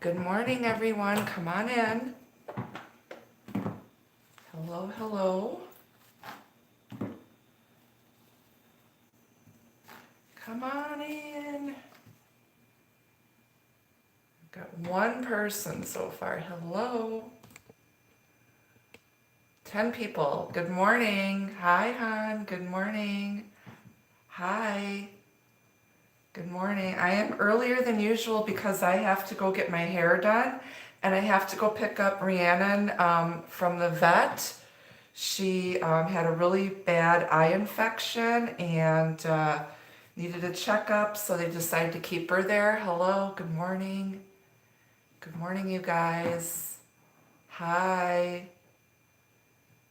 Good morning, everyone. Come on in. Hello, hello. Come on in. Got one person so far. Hello. 10 people. Good morning. Hi, hon. Good morning. Hi. Good morning. I am earlier than usual because I have to go get my hair done and I have to go pick up Rhiannon from the vet. She had a really bad eye infection and needed a checkup, so they decided to keep her there. Hello, good morning. Good morning, you guys. Hi.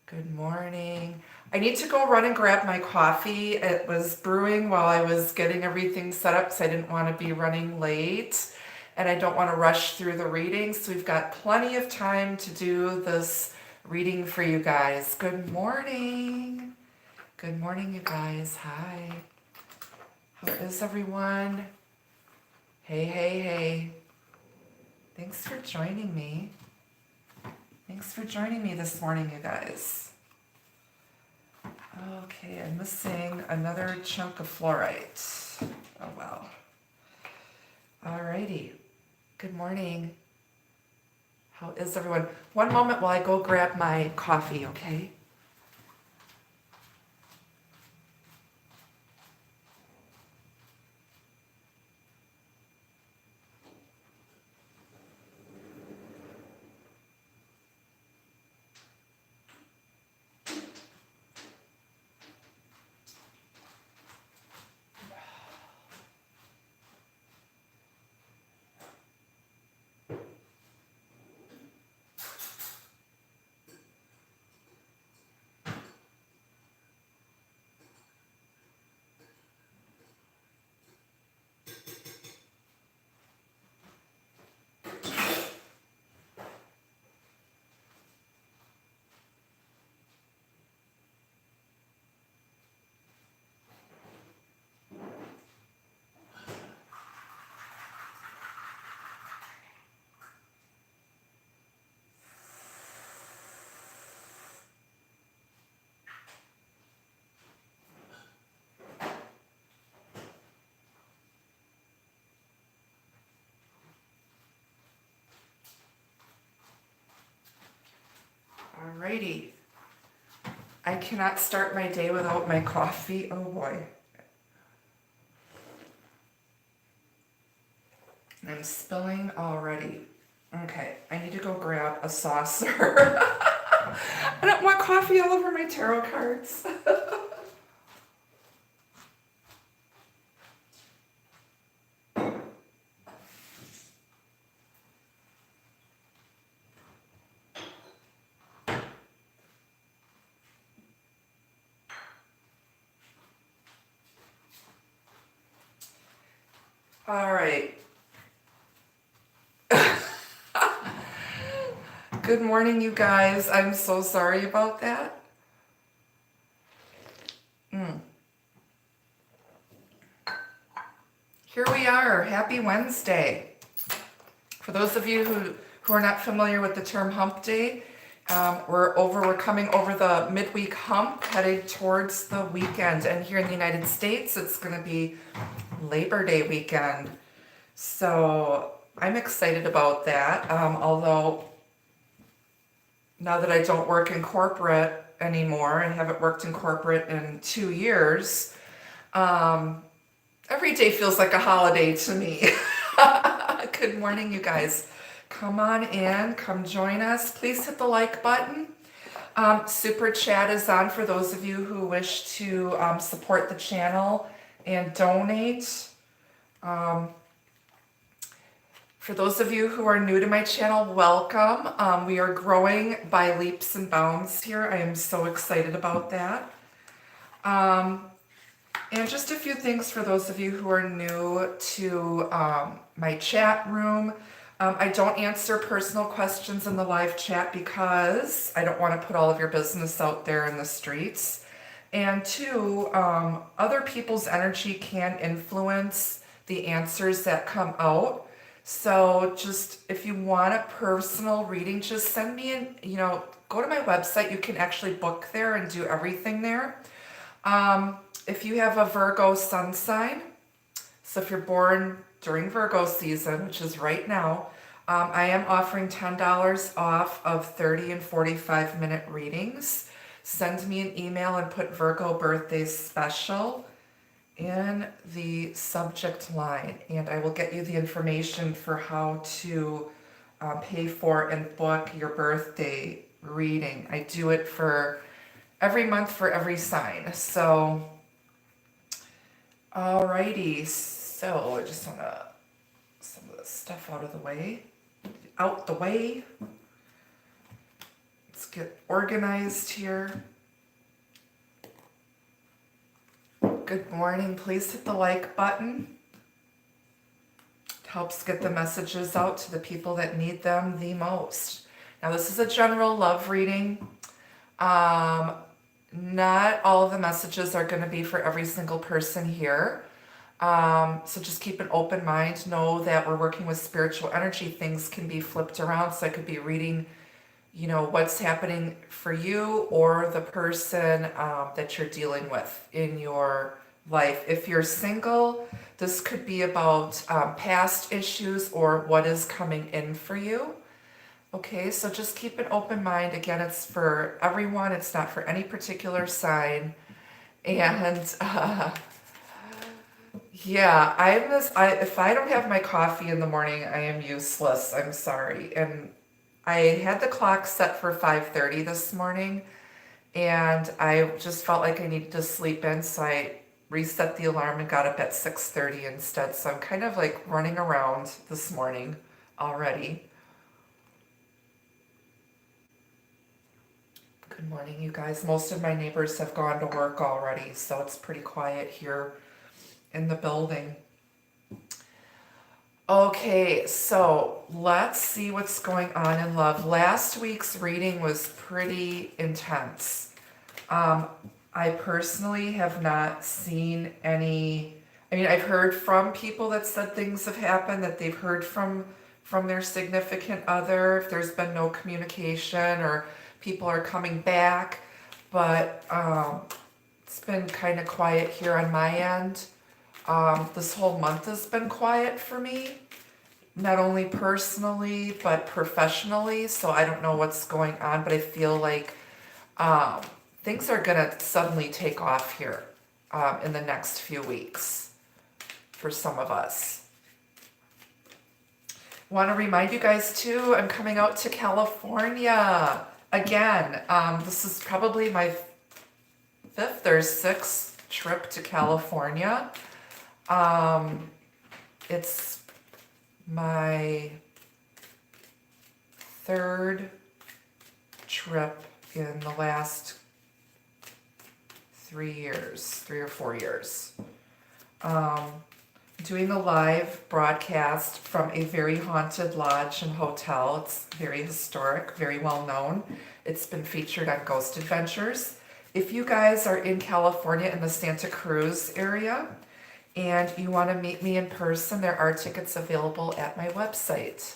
Good morning. I need to go run and grab my coffee. It was brewing while I was getting everything set up, so I didn't want to be running late. And I don't want to rush through the readings, so we've got plenty of time to do this reading for you guys. Good morning. Good morning, you guys. Hi. How is everyone? Hey, hey, hey. Thanks for joining me. Thanks for joining me this morning, you guys. Okay, I'm missing another chunk of fluorite. Oh, wow. Alrighty. Good morning. How is everyone? One moment while I go grab my coffee, okay? Alrighty. I cannot start my day without my coffee. Oh boy. I'm spilling already. Okay, I need to go grab a saucer. I don't want coffee all over my tarot cards. All right. Good morning, you guys. I'm so sorry about that. Here we are. Happy Wednesday. For those of you who are not familiar with the term hump day, we're coming over the midweek hump, headed towards the weekend. And here in the United States, it's going to be Labor Day weekend. So I'm excited about that. Although now that I don't work in corporate anymore, I haven't worked in corporate in 2 years, every day feels like a holiday to me. Good morning, you guys. Come on in, come join us. Please hit the like button. Super chat is on for those of you who wish to support the channel and donate. For those of you who are new to my channel, welcome. We are growing by leaps and bounds here. I am so excited about that. And just a few things for those of you who are new to my chat room. I don't answer personal questions in the live chat because I don't want to put all of your business out there in the streets. And two, other people's energy can influence the answers that come out. So just if you want a personal reading, just send me an, go to my website. You can actually book there and do everything there. If you have a Virgo sun sign, so if you're born during Virgo season, which is right now, I am offering $10 off of 30 and 45-minute readings. Send me an email and put Virgo birthday special in the subject line, and I will get you the information for how to pay for and book your birthday reading. I do it for every month for every sign. So, alrighty. So I just want to some of this stuff out the way. Let's get organized here. Good morning. Please hit the like button. It helps get the messages out to the people that need them the most. Now, this is a general love reading. Not all of the messages are going to be for every single person here. So just keep an open mind. Know that we're working with spiritual energy. Things can be flipped around. So I could be reading, what's happening for you or the person that you're dealing with in your life. If you're single, this could be about past issues or what is coming in for you. Okay, so just keep an open mind. Again, it's for everyone. It's not for any particular sign. And yeah, if I don't have my coffee in the morning, I am useless. I'm sorry. And I had the clock set for 5:30 this morning, and I just felt like I needed to sleep in, so I reset the alarm and got up at 6:30 instead. So I'm kind of like running around this morning already. Good morning, you guys. Most of my neighbors have gone to work already, so it's pretty quiet here in the building. Okay, so let's see what's going on in love. Last week's reading was pretty intense. I personally have not seen any. I mean, I've heard from people that said things have happened, that they've heard from their significant other, if there's been no communication or people are coming back, but it's been kind of quiet here on my end. This whole month has been quiet for me, not only personally, but professionally. So I don't know what's going on, but I feel like things are going to suddenly take off here in the next few weeks for some of us. Want to remind you guys too, I'm coming out to California again. This is probably my 5th or 6th trip to California. It's my 3rd trip in the last 3 or 4 years. Doing a live broadcast from a very haunted lodge and hotel. It's very historic, very well known. It's been featured on Ghost Adventures. If you guys are in California in the Santa Cruz area and you want to meet me in person, there are tickets available at my website.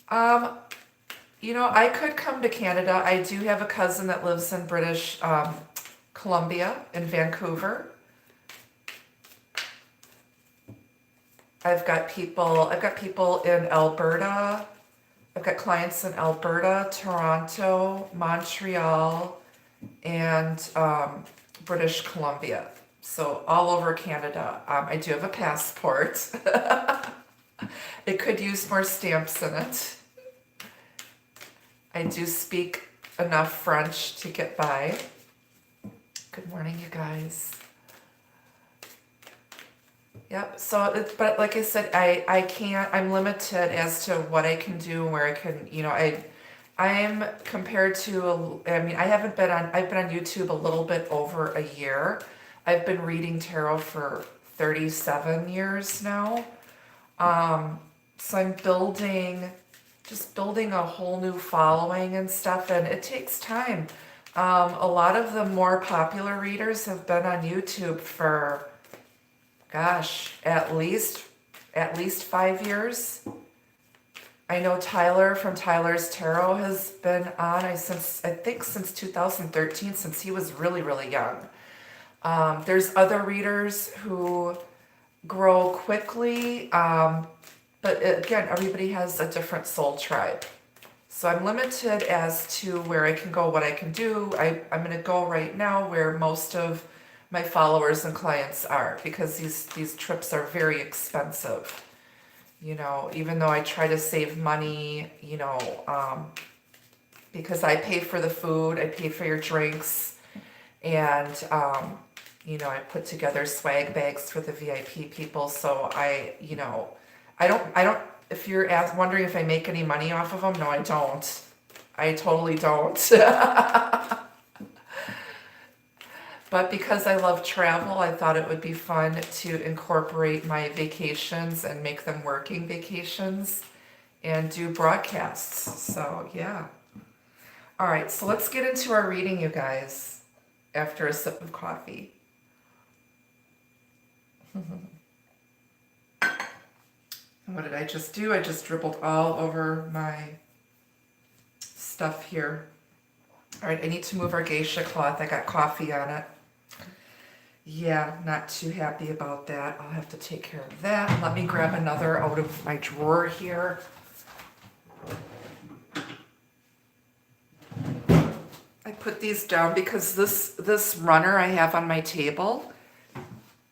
I could come to Canada. I do have a cousin that lives in British Columbia in Vancouver. I've got people in Alberta. I've got clients in Alberta, Toronto, Montreal, and British Columbia. So all over Canada. I do have a passport. It could use more stamps in it. I do speak enough French to get by. Good morning, you guys. Yep. So, but like I said, I can't. I'm limited as to what I can do and where I can. I'm compared to. I've been on YouTube a little bit over a year. I've been reading tarot for 37 years now. So I'm building a whole new following and stuff, and it takes time. A lot of the more popular readers have been on YouTube for, gosh, at least at least 5 years. I know Tyler from Tyler's Tarot has been on, I think since 2013, since he was really, really young. There's other readers who grow quickly, but again, everybody has a different soul tribe. So I'm limited as to where I can go, what I can do. I'm going to go right now where most of my followers and clients are, because these trips are very expensive. You know, even though I try to save money, you know, because I pay for the food, I pay for your drinks, and, you know, I put together swag bags for the VIP people. So you know, I don't, if you're wondering if I make any money off of them, no, I don't. I totally don't. But because I love travel, I thought it would be fun to incorporate my vacations and make them working vacations and do broadcasts. So, yeah. All right, so let's get into our reading, you guys, after a sip of coffee. What did I just do? I just dribbled all over my stuff here. All right, I need to move our geisha cloth. I got coffee on it. Yeah, not too happy about that. I'll have to take care of that. Let me grab another out of my drawer here. I put these down because this runner I have on my table,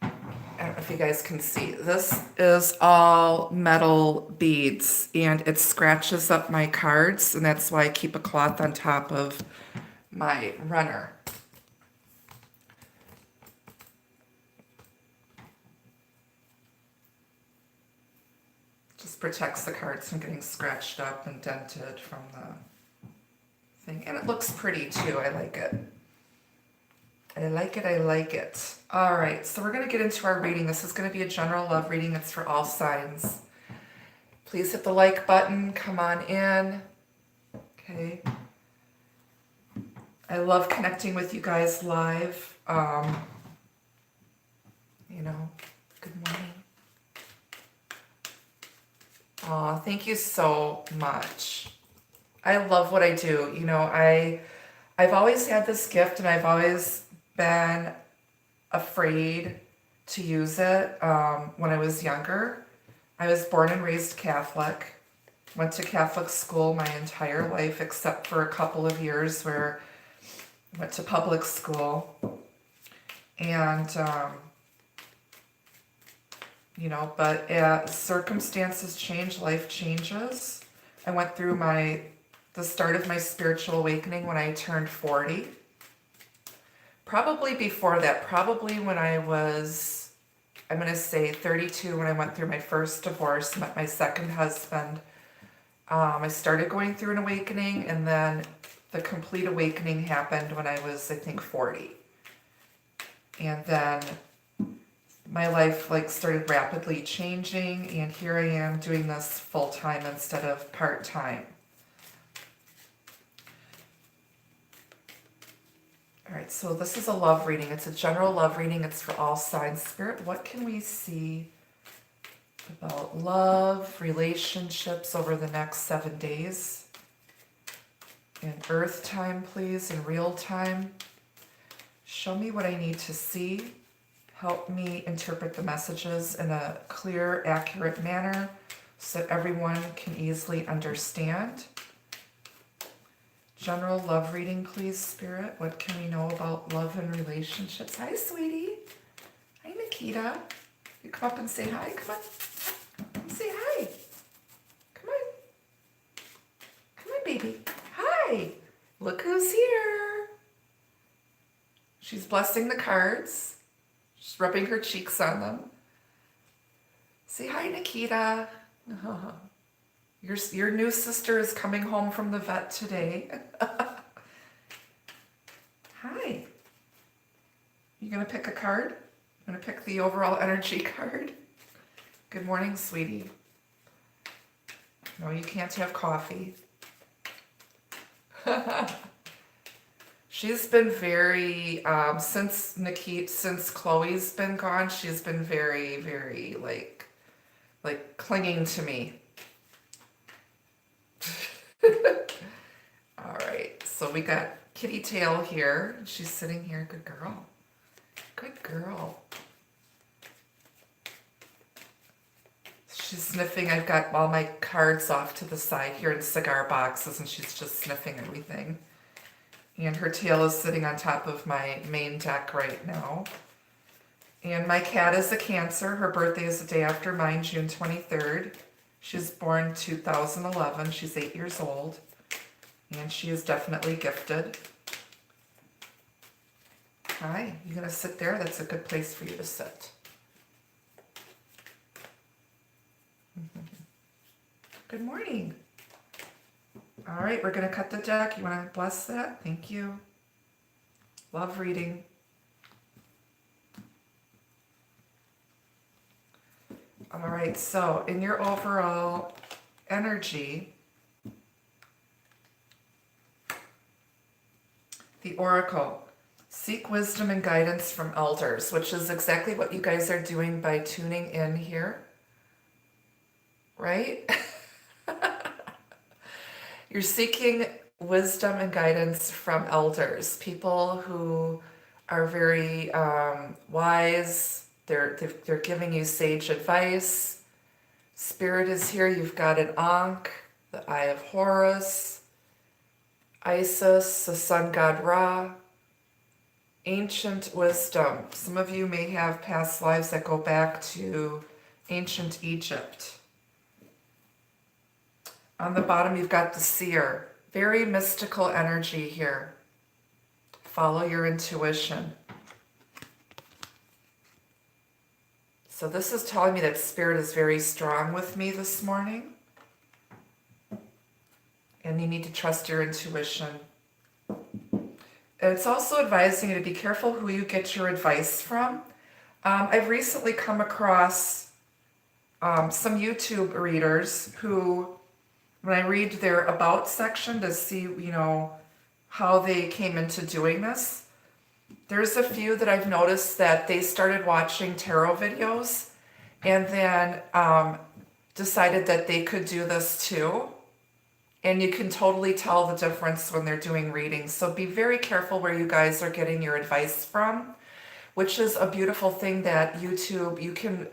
I don't know if you guys can see, this is all metal beads and it scratches up my cards, and that's why I keep a cloth on top of my runner. Just protects the cards from getting scratched up and dented from the thing. And it looks pretty too. I like it. I like it. I like it. All right. So we're going to get into our reading. This is going to be a general love reading. It's for all signs. Please hit the like button. Come on in. Okay. I love connecting with you guys live. You know, good morning. Aw, thank you so much. I love what I do. You know, I've always had this gift, and I've always been afraid to use it when I was younger. I was born and raised Catholic. Went to Catholic school my entire life, except for a couple of years where I went to public school. And you know, but as circumstances change, life changes. I went through the start of my spiritual awakening when I turned 40. Probably before that, probably when I was, I'm going to say 32, when I went through my first divorce, met my second husband. I started going through an awakening, and then the complete awakening happened when I was, I think, 40. And then my life started rapidly changing, and here I am doing this full-time instead of part-time. All right, so this is a love reading. It's a general love reading. It's for all signs. Spirit, what can we see about love, relationships over the next 7 days? In earth time, please, in real time. Show me what I need to see. Help me interpret the messages in a clear, accurate manner so that everyone can easily understand. General love reading, please, Spirit. What can we know about love and relationships? Hi, sweetie. Hi, Nikita. You come up and say hi. Come on. Come say hi. Come on. Come on, baby. Hi. Look who's here. She's blessing the cards. She's rubbing her cheeks on them. Say hi, Nikita. Your new sister is coming home from the vet today. Hi. You gonna pick a card? I'm gonna pick the overall energy card. Good morning, sweetie. No, you can't have coffee. She's been very, since Chloe's been gone, she's been very, very, like clinging to me. All right, so we got Kitty Tail here. She's sitting here. Good girl. Good girl. She's sniffing. I've got all my cards off to the side here in cigar boxes, and she's just sniffing everything. And her tail is sitting on top of my main deck right now. And my cat is a Cancer. Her birthday is the day after mine, June 23rd. She was born 2011. She's 8 years old. And she is definitely gifted. Hi, you gonna sit there? That's a good place for you to sit. Good morning. All right, we're gonna cut the deck. You wanna bless that? Thank you. Love reading. All right, so in your overall energy, the Oracle, seek wisdom and guidance from elders, which is exactly what you guys are doing by tuning in here, right? You're seeking wisdom and guidance from elders, people who are very wise. They're giving you sage advice. Spirit is here. You've got an Ankh, the Eye of Horus, Isis, the sun god Ra, ancient wisdom. Some of you may have past lives that go back to ancient Egypt. On the bottom, you've got the seer. Very mystical energy here. Follow your intuition. So this is telling me that Spirit is very strong with me this morning. And you need to trust your intuition. And it's also advising you to be careful who you get your advice from. I've recently come across some YouTube readers who, when I read their about section to see, you know, how they came into doing this, there's a few that I've noticed that they started watching tarot videos and then decided that they could do this too. And you can totally tell the difference when they're doing readings. So be very careful where you guys are getting your advice from, which is a beautiful thing that YouTube, you can,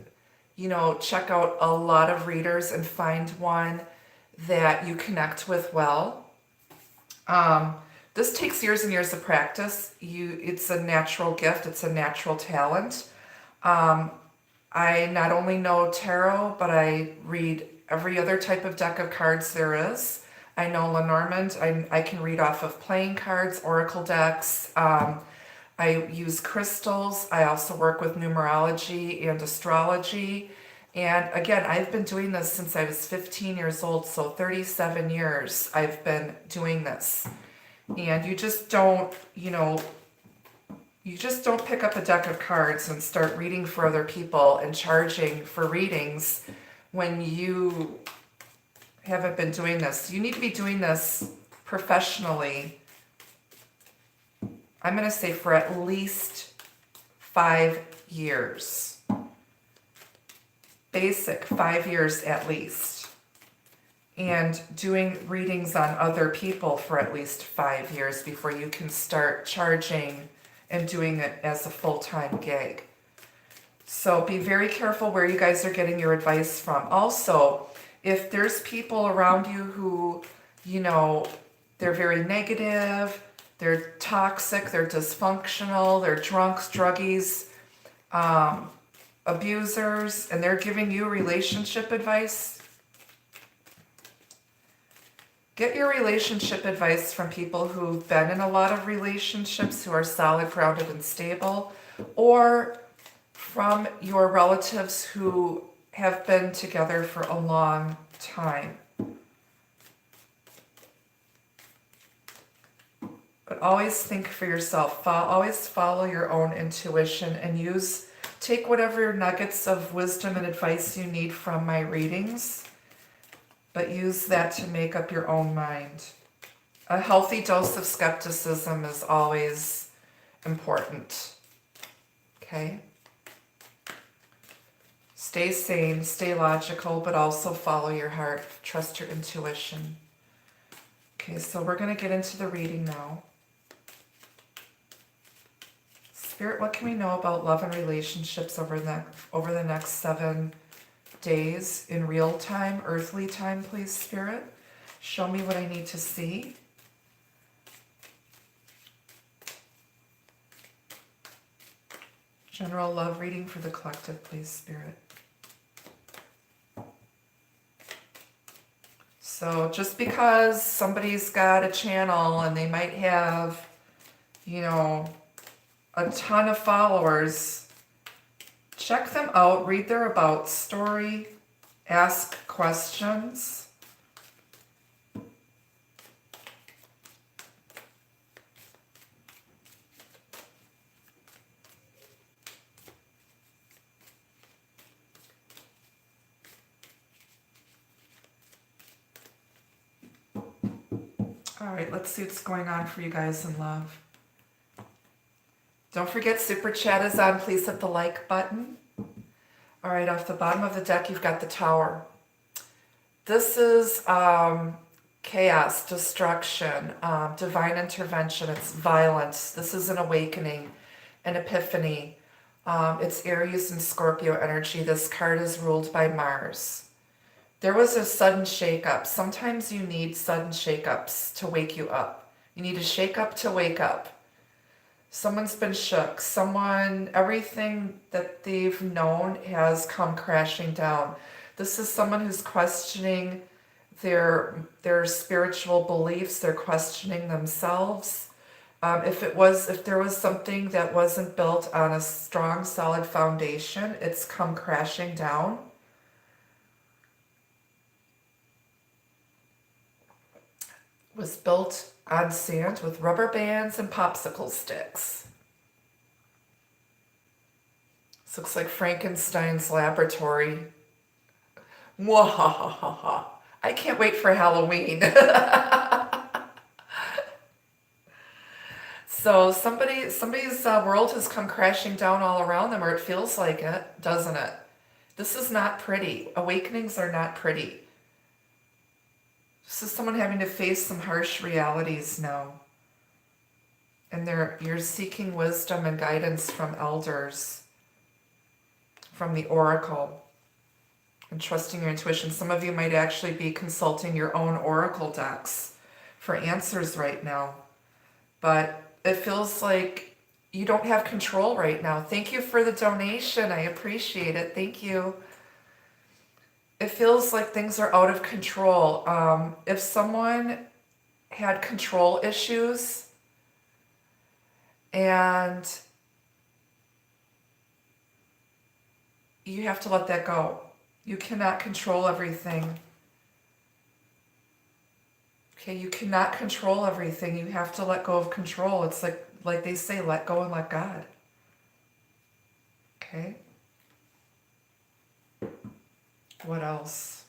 you know, check out a lot of readers and find one that you connect with well. This takes years and years of practice. It's a natural gift. It's a natural talent. I not only know tarot, but I read every other type of deck of cards there is. I know Lenormand. I can read off of playing cards, oracle decks. I use crystals. I also work with numerology and astrology. And again, I've been doing this since I was 15 years old, so 37 years I've been doing this. And you just don't, you know, you just don't pick up a deck of cards and start reading for other people and charging for readings when you haven't been doing this. You need to be doing this professionally. I'm going to say for at least 5 years. Basic 5 years at least. And doing readings on other people for at least 5 years before you can start charging and doing it as a full-time gig. So be very careful where you guys are getting your advice from. Also, if there's people around you who, you know, they're very negative, they're toxic, they're dysfunctional, they're drunks, druggies, abusers, and they're giving you relationship advice, get your relationship advice from people who've been in a lot of relationships, who are solid, grounded, and stable, or from your relatives who have been together for a long time. But always think for yourself. Always follow your own intuition and take whatever nuggets of wisdom and advice you need from my readings, but use that to make up your own mind. A healthy dose of skepticism is always important. Okay? Stay sane, stay logical, but also follow your heart. Trust your intuition. Okay, so we're going to get into the reading now. Spirit, what can we know about love and relationships over the next 7 days in real time, earthly time, please, Spirit? Show me what I need to see. General love reading for the collective, please, Spirit. So just because somebody's got a channel and they might have, you know, a ton of followers, check them out, read their about story, ask questions. All right, let's see what's going on for you guys in love. Don't forget, Super Chat is on. Please hit the like button. All right, off the bottom of the deck, you've got the Tower. This is chaos, destruction, divine intervention. It's violence. This is an awakening, an epiphany. It's Aries and Scorpio energy. This card is ruled by Mars. There was a sudden shakeup. Sometimes you need sudden shakeups to wake you up. You need a shakeup to wake up. Someone's been shook. Everything that they've known has come crashing down. This is someone who's questioning their spiritual beliefs. They're questioning themselves. If there was something that wasn't built on a strong, solid foundation, it's come crashing down. Was built on sand with rubber bands and popsicle sticks. This looks like Frankenstein's laboratory. Mwahahaha. I can't wait for Halloween. So somebody's world has come crashing down all around them, or it feels like it, doesn't it? This is not pretty. Awakenings are not pretty. This is someone having to face some harsh realities now. And you're seeking wisdom and guidance from elders, from the oracle, and trusting your intuition. Some of you might actually be consulting your own oracle decks for answers right now. But it feels like you don't have control right now. Thank you for the donation. I appreciate it. Thank you. It feels like things are out of control. If someone had control issues and you have to let that go. You cannot control everything. Okay, you cannot control everything. You have to let go of control. It's like they say, let go and let God. Okay? What else?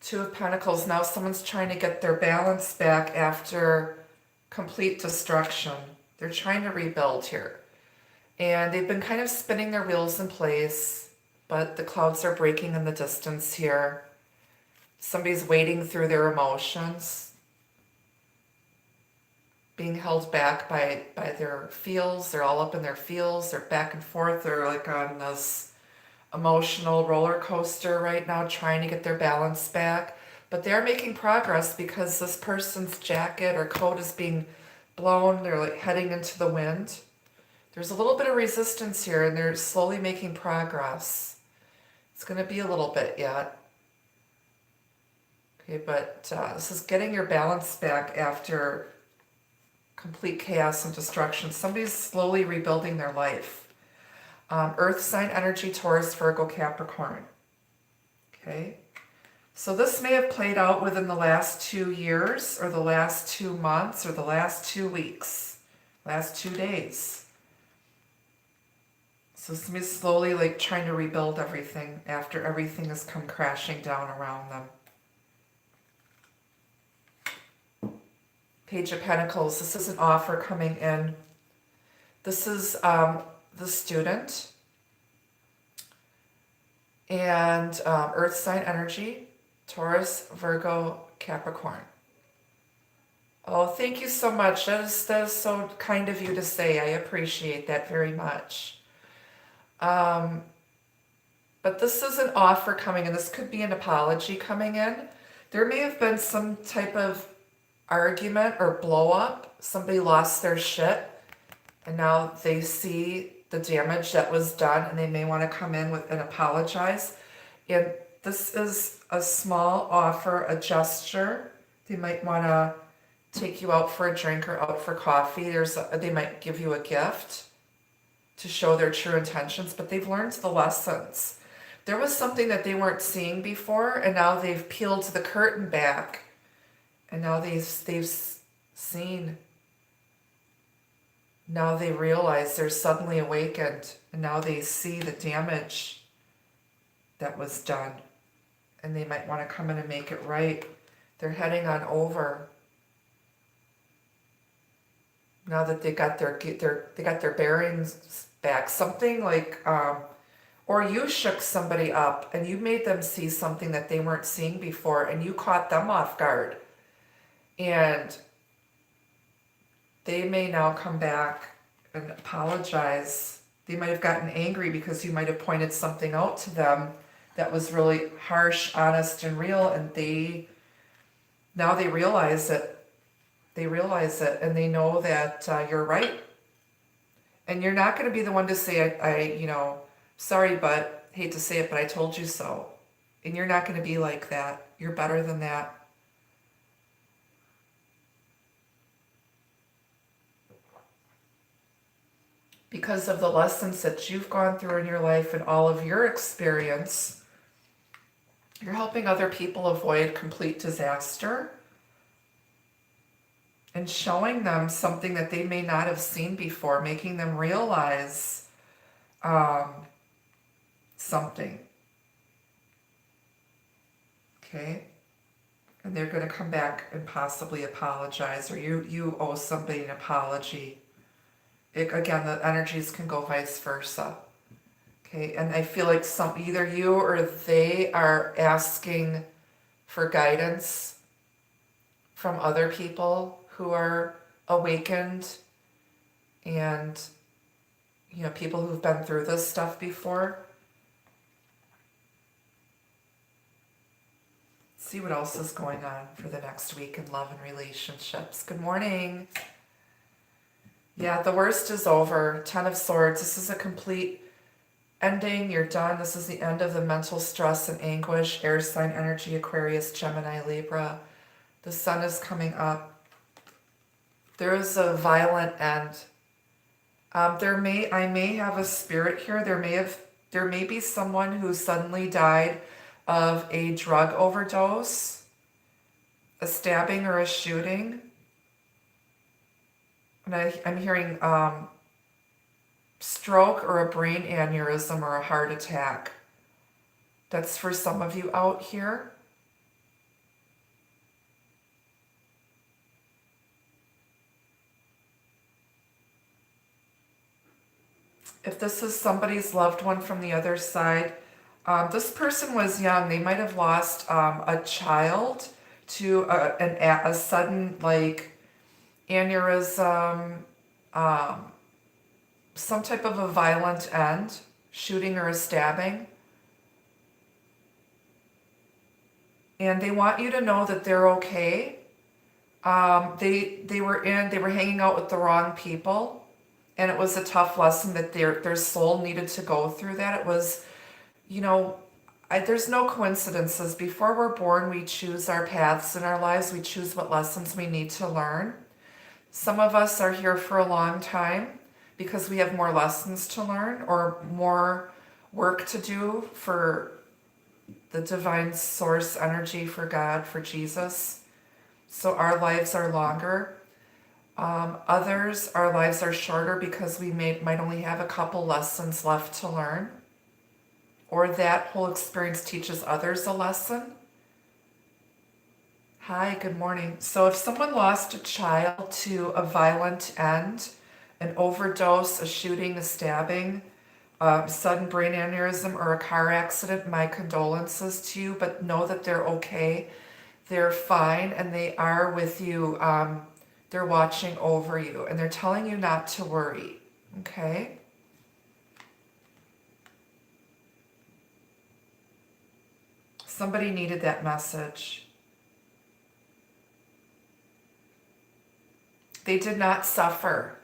Two of Pentacles. Now someone's trying to get their balance back after complete destruction. They're trying to rebuild here. And they've been kind of spinning their wheels in place, but the clouds are breaking in the distance here. Somebody's wading through their emotions, being held back by their feels. They're all up in their feels. They're back and forth. They're like on this emotional roller coaster right now, trying to get their balance back. But they're making progress because this person's jacket or coat is being blown. They're like heading into the wind. There's a little bit of resistance here, and they're slowly making progress. It's going to be a little bit yet. Okay, but this is getting your balance back after complete chaos and destruction. Somebody's slowly rebuilding their life. Earth sign energy, Taurus, Virgo, Capricorn. Okay, so this may have played out within the last 2 years, or the last 2 months, or the last 2 weeks, last 2 days. So somebody's slowly like trying to rebuild everything after everything has come crashing down around them. Page of Pentacles. This is an offer coming in. This is the student. And earth sign energy, Taurus, Virgo, Capricorn. Oh, thank you so much. That is so kind of you to say. I appreciate that very much. But this is an offer coming in. This could be an apology coming in. There may have been some type of argument or blow up. Somebody lost their shit and now they see the damage that was done and they may want to come in with and apologize. And this is a small offer, a gesture. They might want to take you out for a drink or out for coffee. They might give you a gift to show their true intentions, but they've learned the lessons. There was something that they weren't seeing before, and now they've peeled the curtain back, and now they've seen. Now they realize they're suddenly awakened, and now they see the damage that was done, and they might want to come in and make it right. They're heading on over. Now that they got their bearings back, something like, or you shook somebody up and you made them see something that they weren't seeing before, and you caught them off guard, and they may now come back and apologize. They might have gotten angry because you might have pointed something out to them that was really harsh, honest, and real, and now they realize it. They realize it, and they know that you're right. And you're not going to be the one to say, sorry, but hate to say it, but I told you so. And you're not going to be like that. You're better than that. Because of the lessons that you've gone through in your life and all of your experience, you're helping other people avoid complete disaster and showing them something that they may not have seen before, making them realize something. Okay? And they're going to come back and possibly apologize, or you owe somebody an apology. Again, the energies can go vice versa. Okay? And I feel like either you or they are asking for guidance from other people who are awakened, and people who've been through this stuff before. See what else is going on for the next week in love and relationships. Good morning. Yeah, the worst is over. 10 of Swords. This is a complete ending. You're done. This is the end of the mental stress and anguish. Air sign energy, Aquarius, Gemini, Libra. The sun is coming up. There is a violent end. I may have a spirit here. There may be someone who suddenly died of a drug overdose, a stabbing or a shooting. And I'm hearing stroke or a brain aneurysm or a heart attack. That's for some of you out here. If this is somebody's loved one from the other side, this person was young. They might have lost a child to a sudden aneurysm, some type of a violent end, shooting or a stabbing. And they want you to know that they're okay. They were hanging out with the wrong people. And it was a tough lesson that their soul needed to go through that. It was, there's no coincidences. Before we're born, we choose our paths in our lives. We choose what lessons we need to learn. Some of us are here for a long time because we have more lessons to learn or more work to do for the divine source energy, for God, for Jesus. So our lives are longer. Others, our lives are shorter because we might only have a couple lessons left to learn, or that whole experience teaches others a lesson. Hi, good morning. So if someone lost a child to a violent end, an overdose, a shooting, a stabbing, sudden brain aneurysm or a car accident, my condolences to you, but know that they're okay. They're fine and they are with you. They're watching over you and they're telling you not to worry. Okay? Somebody needed that message. They did not suffer.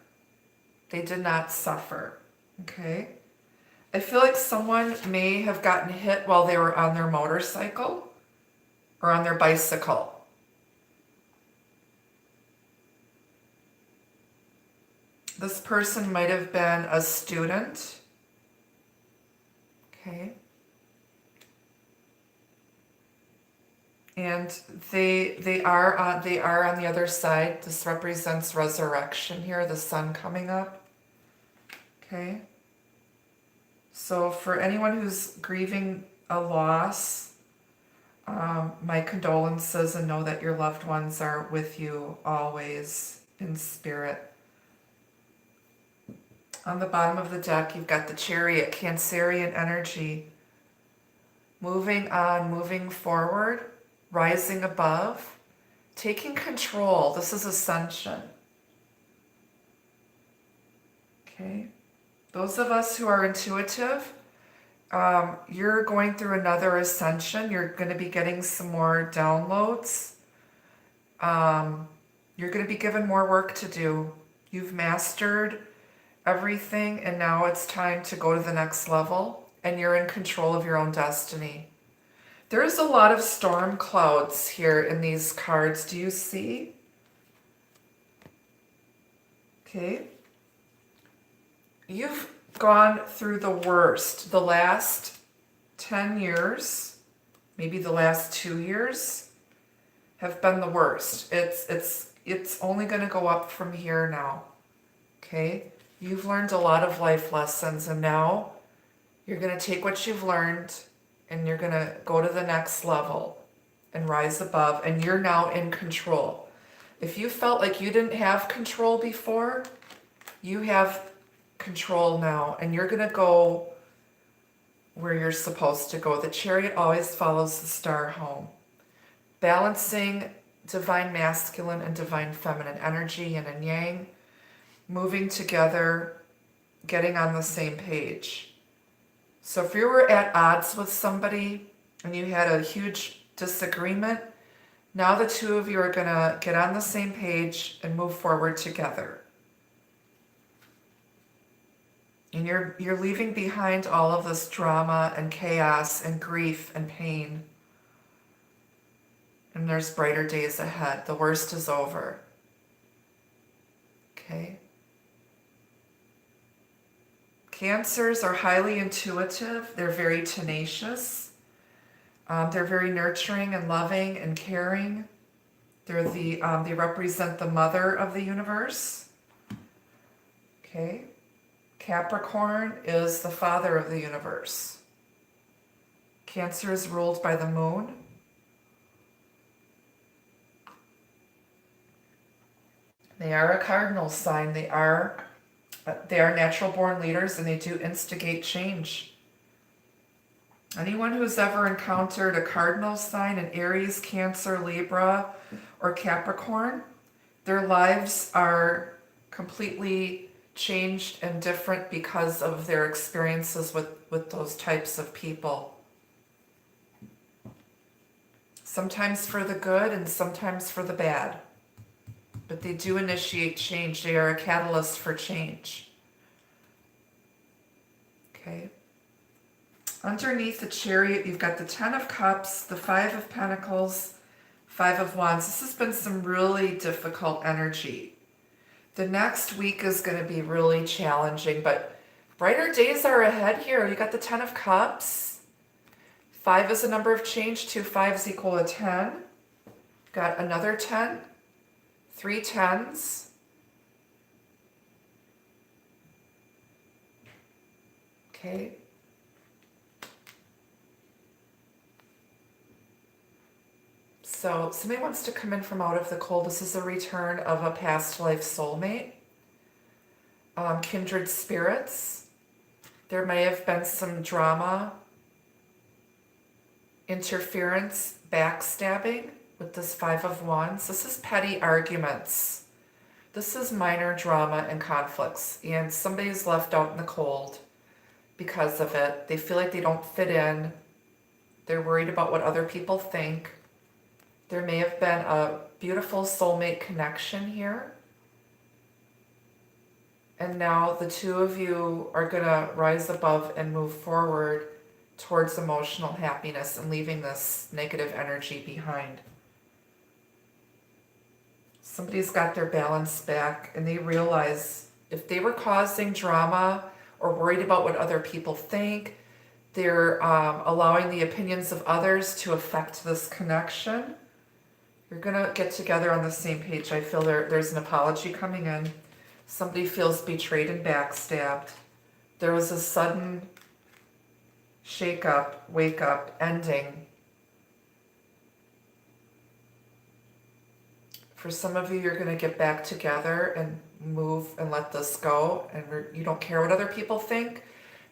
They did not suffer. Okay? I feel like someone may have gotten hit while they were on their motorcycle or on their bicycle. This person might have been a student. Okay? And they are on the other side. This represents resurrection here, the sun coming up. Okay? So for anyone who's grieving a loss, my condolences, and know that your loved ones are with you always in spirit. On the bottom of the deck, you've got the Chariot, Cancerian energy. Moving on, moving forward, rising above, taking control. This is Ascension. Okay? Those of us who are intuitive, you're going through another ascension. You're going to be getting some more downloads. You're going to be given more work to do. You've mastered everything, and now it's time to go to the next level, and you're in control of your own destiny. There's a lot of storm clouds here in these cards. Do you see? Okay. You've gone through the worst. The last 10 years, maybe the last 2 years, have been the worst. It's only going to go up from here now. Okay? You've learned a lot of life lessons, and now you're going to take what you've learned and you're going to go to the next level and rise above, and you're now in control. If you felt like you didn't have control before, you have control now, and you're going to go where you're supposed to go. The Chariot always follows the star home. Balancing divine masculine and divine feminine energy, yin and yang, moving together, getting on the same page. So if you were at odds with somebody and you had a huge disagreement, now the two of you are going to get on the same page and move forward together. And you're leaving behind all of this drama and chaos and grief and pain. And there's brighter days ahead. The worst is over. Okay? Cancers are highly intuitive. They're very tenacious. They're very nurturing and loving and caring. They represent the mother of the universe. Okay? Capricorn is the father of the universe. Cancer is ruled by the moon. They are a cardinal sign. They are natural born leaders, and they do instigate change. Anyone who's ever encountered a cardinal sign, an Aries, Cancer, Libra, or Capricorn, their lives are completely changed and different because of their experiences with those types of people. Sometimes for the good and sometimes for the bad. But they do initiate change. They are a catalyst for change. Okay. Underneath the Chariot, you've got the 10 of Cups, the 5 of Pentacles, 5 of Wands. This has been some really difficult energy. The next week is going to be really challenging, but brighter days are ahead here. You got the 10 of Cups. 5 is a number of change. 2 5s equal a 10. Got another 10. 3 10s. Okay. So somebody wants to come in from out of the cold. This is a return of a past life soulmate. Kindred spirits. There may have been some drama, interference, backstabbing with this Five of Wands. This is petty arguments. This is minor drama and conflicts, and somebody's left out in the cold because of it. They feel like they don't fit in. They're worried about what other people think. There may have been a beautiful soulmate connection here. And now the two of you are going to rise above and move forward towards emotional happiness and leaving this negative energy behind. Somebody's got their balance back and they realize if they were causing drama or worried about what other people think, they're allowing the opinions of others to affect this connection. You're going to get together on the same page. I feel there's an apology coming in. Somebody feels betrayed and backstabbed. There was a sudden shake up, wake up, ending. For some of you, you're going to get back together and move and let this go. And you don't care what other people think.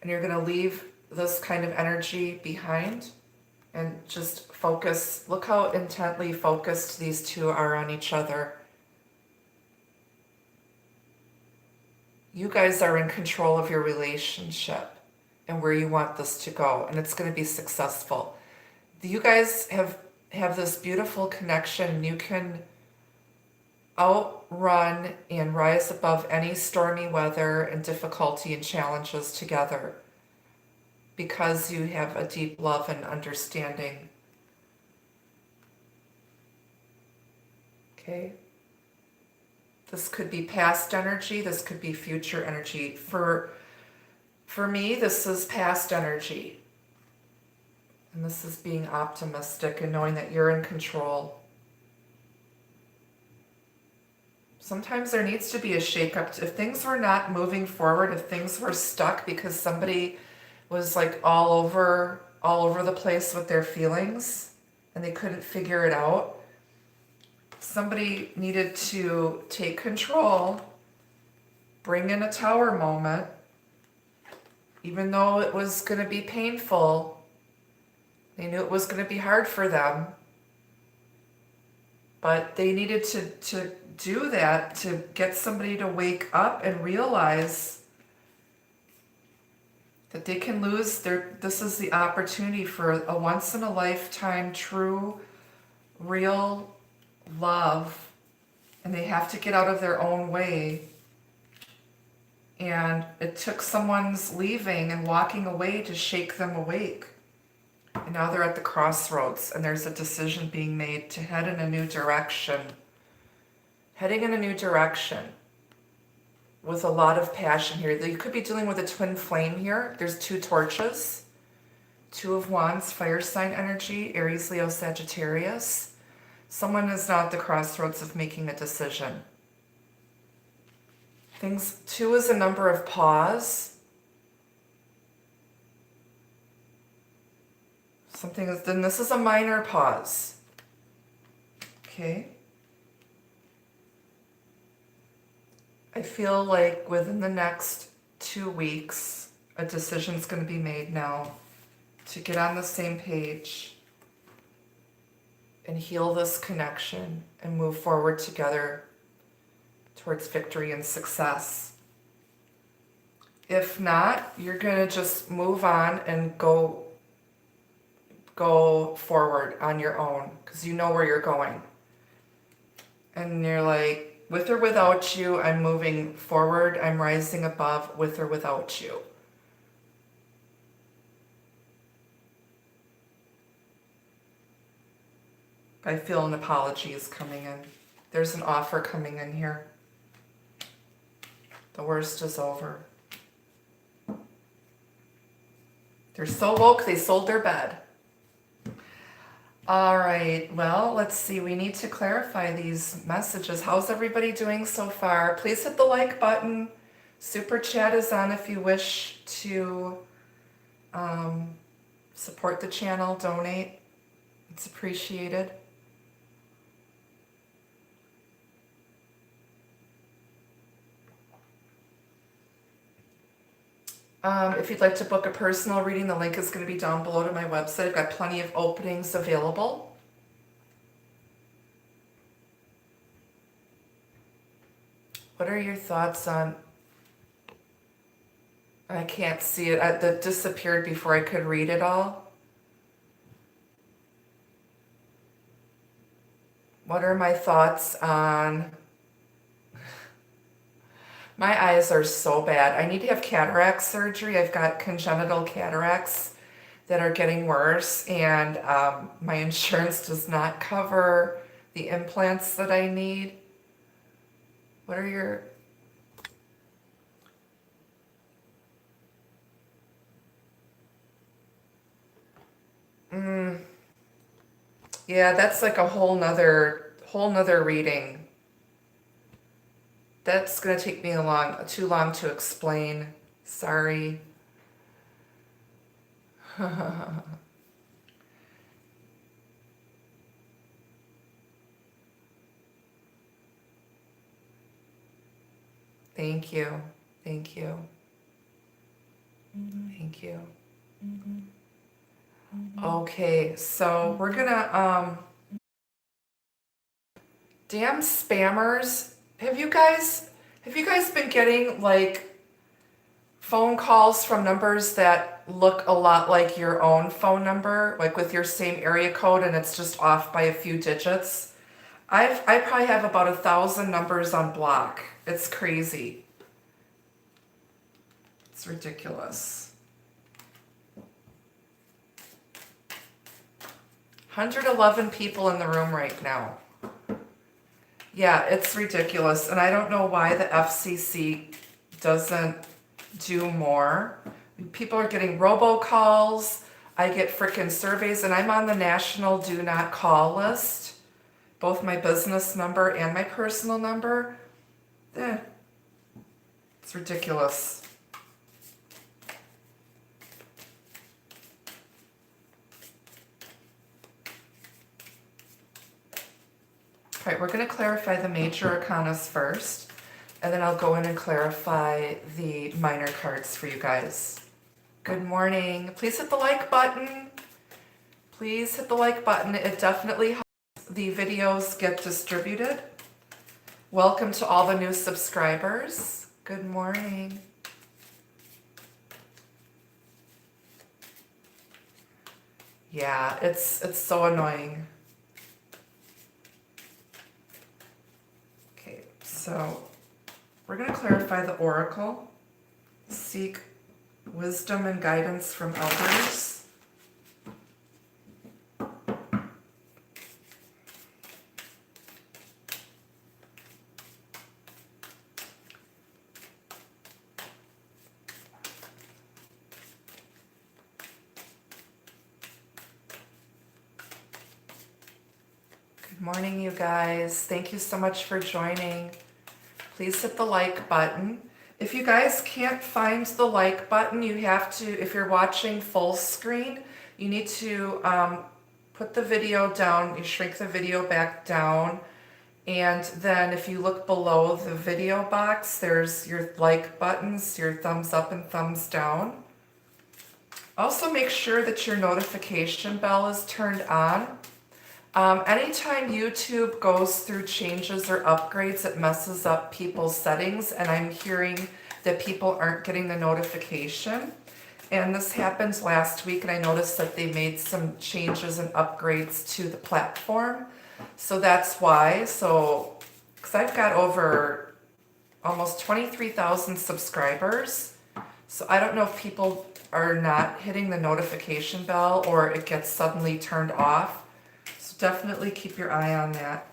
And you're going to leave this kind of energy behind and just focus. Look how intently focused these two are on each other. You guys are in control of your relationship and where you want this to go, and it's going to be successful. You guys have this beautiful connection. You can outrun and rise above any stormy weather and difficulty and challenges together because you have a deep love and understanding. Okay? This could be past energy. This could be future energy. For me, this is past energy. And this is being optimistic and knowing that you're in control. Sometimes there needs to be a shakeup. If things were not moving forward, if things were stuck because somebody was like all over the place with their feelings and they couldn't figure it out, somebody needed to take control, bring in a tower moment, even though it was going to be painful. They knew it was going to be hard for them, but they needed to do that to get somebody to wake up and realize that they can lose this is the opportunity for a once-in-a-lifetime true, real love, and they have to get out of their own way. And it took someone's leaving and walking away to shake them awake. And now they're at the crossroads, and there's a decision being made to head in a new direction. Heading in a new direction with a lot of passion here. You could be dealing with a twin flame here. There's two torches, Two of Wands, fire sign energy, Aries, Leo, Sagittarius. Someone is now at the crossroads of making a decision. Two is a number of pause. Then this is a minor pause. Okay. I feel like within the next 2 weeks, a decision's going to be made now to get on the same page and heal this connection and move forward together towards victory and success. If not, you're going to just move on and go forward on your own because you know where you're going. And you're like, with or without you, I'm moving forward. I'm rising above with or without you. I feel an apology is coming in. There's an offer coming in here. The worst is over. They're so woke, they sold their bed. All right, well, let's see. We need to clarify these messages. How's everybody doing so far? Please hit the like button. Super chat is on if you wish to support the channel, donate. It's appreciated. If you'd like to book a personal reading, the link is going to be down below to my website. I've got plenty of openings available. What are your thoughts on... I can't see it. That disappeared before I could read it all. What are my thoughts on... My eyes are so bad. I need to have cataract surgery. I've got congenital cataracts that are getting worse, and my insurance does not cover the implants that I need. What are your... Yeah, that's like a whole nother reading. That's gonna take me too long to explain. Sorry. Thank you. Thank you. Thank you. Okay, so we're gonna damn spammers. Have you guys been getting like phone calls from numbers that look a lot like your own phone number, like with your same area code, and it's just off by a few digits? I probably have about 1,000 numbers on block. It's crazy. It's ridiculous. 111 people in the room right now. Yeah, it's ridiculous. And I don't know why the FCC doesn't do more. People are getting robocalls. I get frickin' surveys, and I'm on the national do not call list. Both my business number and my personal number. It's ridiculous. All right, we're going to clarify the major arcanas first, and then I'll go in and clarify the minor cards for you guys. Good morning. Please hit the like button. Please hit the like button. It definitely helps the videos get distributed. Welcome to all the new subscribers. Good morning. Yeah, it's so annoying. Okay, so we're going to clarify the oracle. Seek wisdom and guidance from elders. Good morning, you guys. Thank you so much for joining. Please hit the like button. If you guys can't find the like button, you have to, if you're watching full screen, you need to put the video down, you shrink the video back down, and then if you look below the video box, there's your like buttons, your thumbs up and thumbs down. Also make sure that your notification bell is turned on. Anytime YouTube goes through changes or upgrades, it messes up people's settings, and I'm hearing that people aren't getting the notification. And this happened last week, and I noticed that they made some changes and upgrades to the platform. So that's why. So, because I've got over almost 23,000 subscribers. So I don't know if people are not hitting the notification bell or it gets suddenly turned off. Definitely keep your eye on that.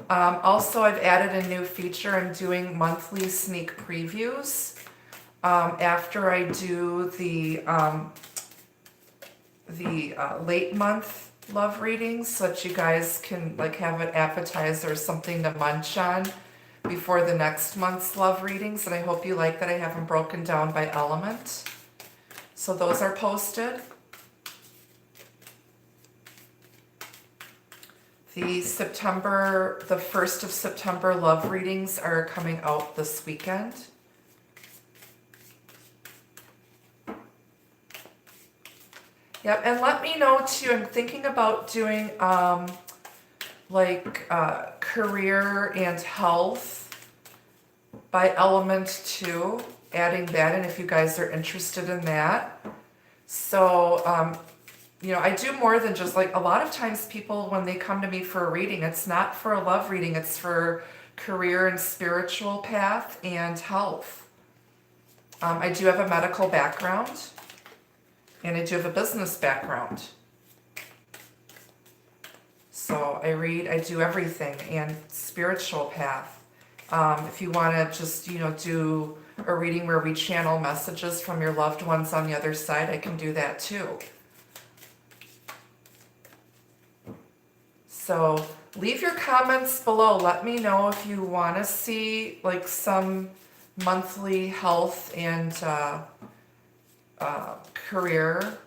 Also, I've added a new feature. I'm doing monthly sneak previews after I do the late month love readings, so that you guys can like have an appetizer or something to munch on before the next month's love readings. And I hope you like that I have them broken down by element. So those are posted. The 1st of September love readings are coming out this weekend. Yep, and let me know too. I'm thinking about doing career and health by element too, adding that in if you guys are interested in that. So, I do more than just like a lot of times people, when they come to me for a reading, it's not for a love reading, it's for career and spiritual path and health. I do have a medical background and I do have a business background. So I do everything, and spiritual path. If you want to just, do a reading where we channel messages from your loved ones on the other side, I can do that too. So leave your comments below. Let me know if you want to see like some monthly health and career,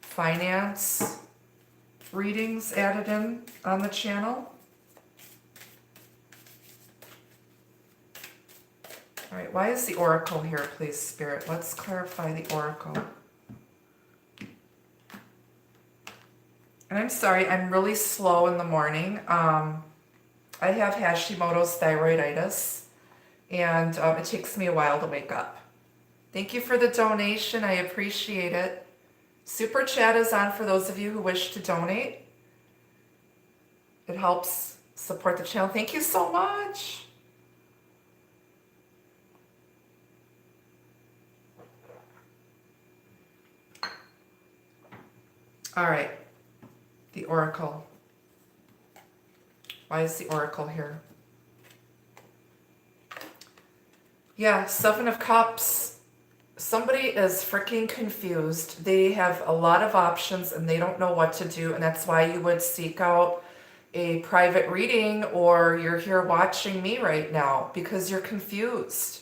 finance readings added in on the channel. All right, why is the oracle here, please, Spirit? Let's clarify the oracle. And I'm sorry, I'm really slow in the morning. I have Hashimoto's thyroiditis, and it takes me a while to wake up. Thank you for the donation. I appreciate it. Super Chat is on for those of you who wish to donate. It helps support the channel. Thank you so much. All right. The oracle. Why is the oracle here? Yeah, Seven of Cups. Somebody is freaking confused. They have a lot of options and they don't know what to do. And that's why you would seek out a private reading, or you're here watching me right now because you're confused.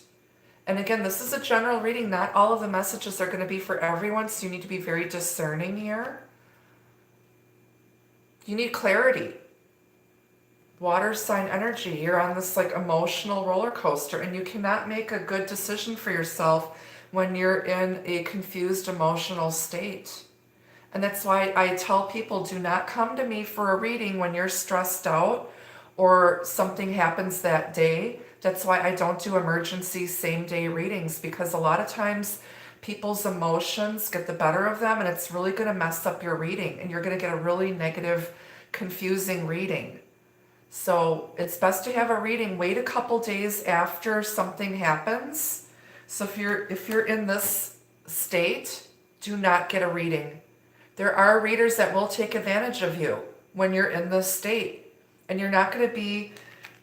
And again, this is a general reading. Not all of the messages are going to be for everyone. So you need to be very discerning here. You need clarity. Water sign energy. You're on this like emotional roller coaster, and you cannot make a good decision for yourself when you're in a confused emotional state. And that's why I tell people, do not come to me for a reading when you're stressed out or something happens that day. That's why I don't do emergency same day readings, because a lot of times people's emotions get the better of them, and it's really going to mess up your reading, and you're going to get a really negative, confusing reading. So it's best to have a reading. Wait a couple days after something happens. So if you're in this state, do not get a reading. There are readers that will take advantage of you when you're in this state, and you're not going to be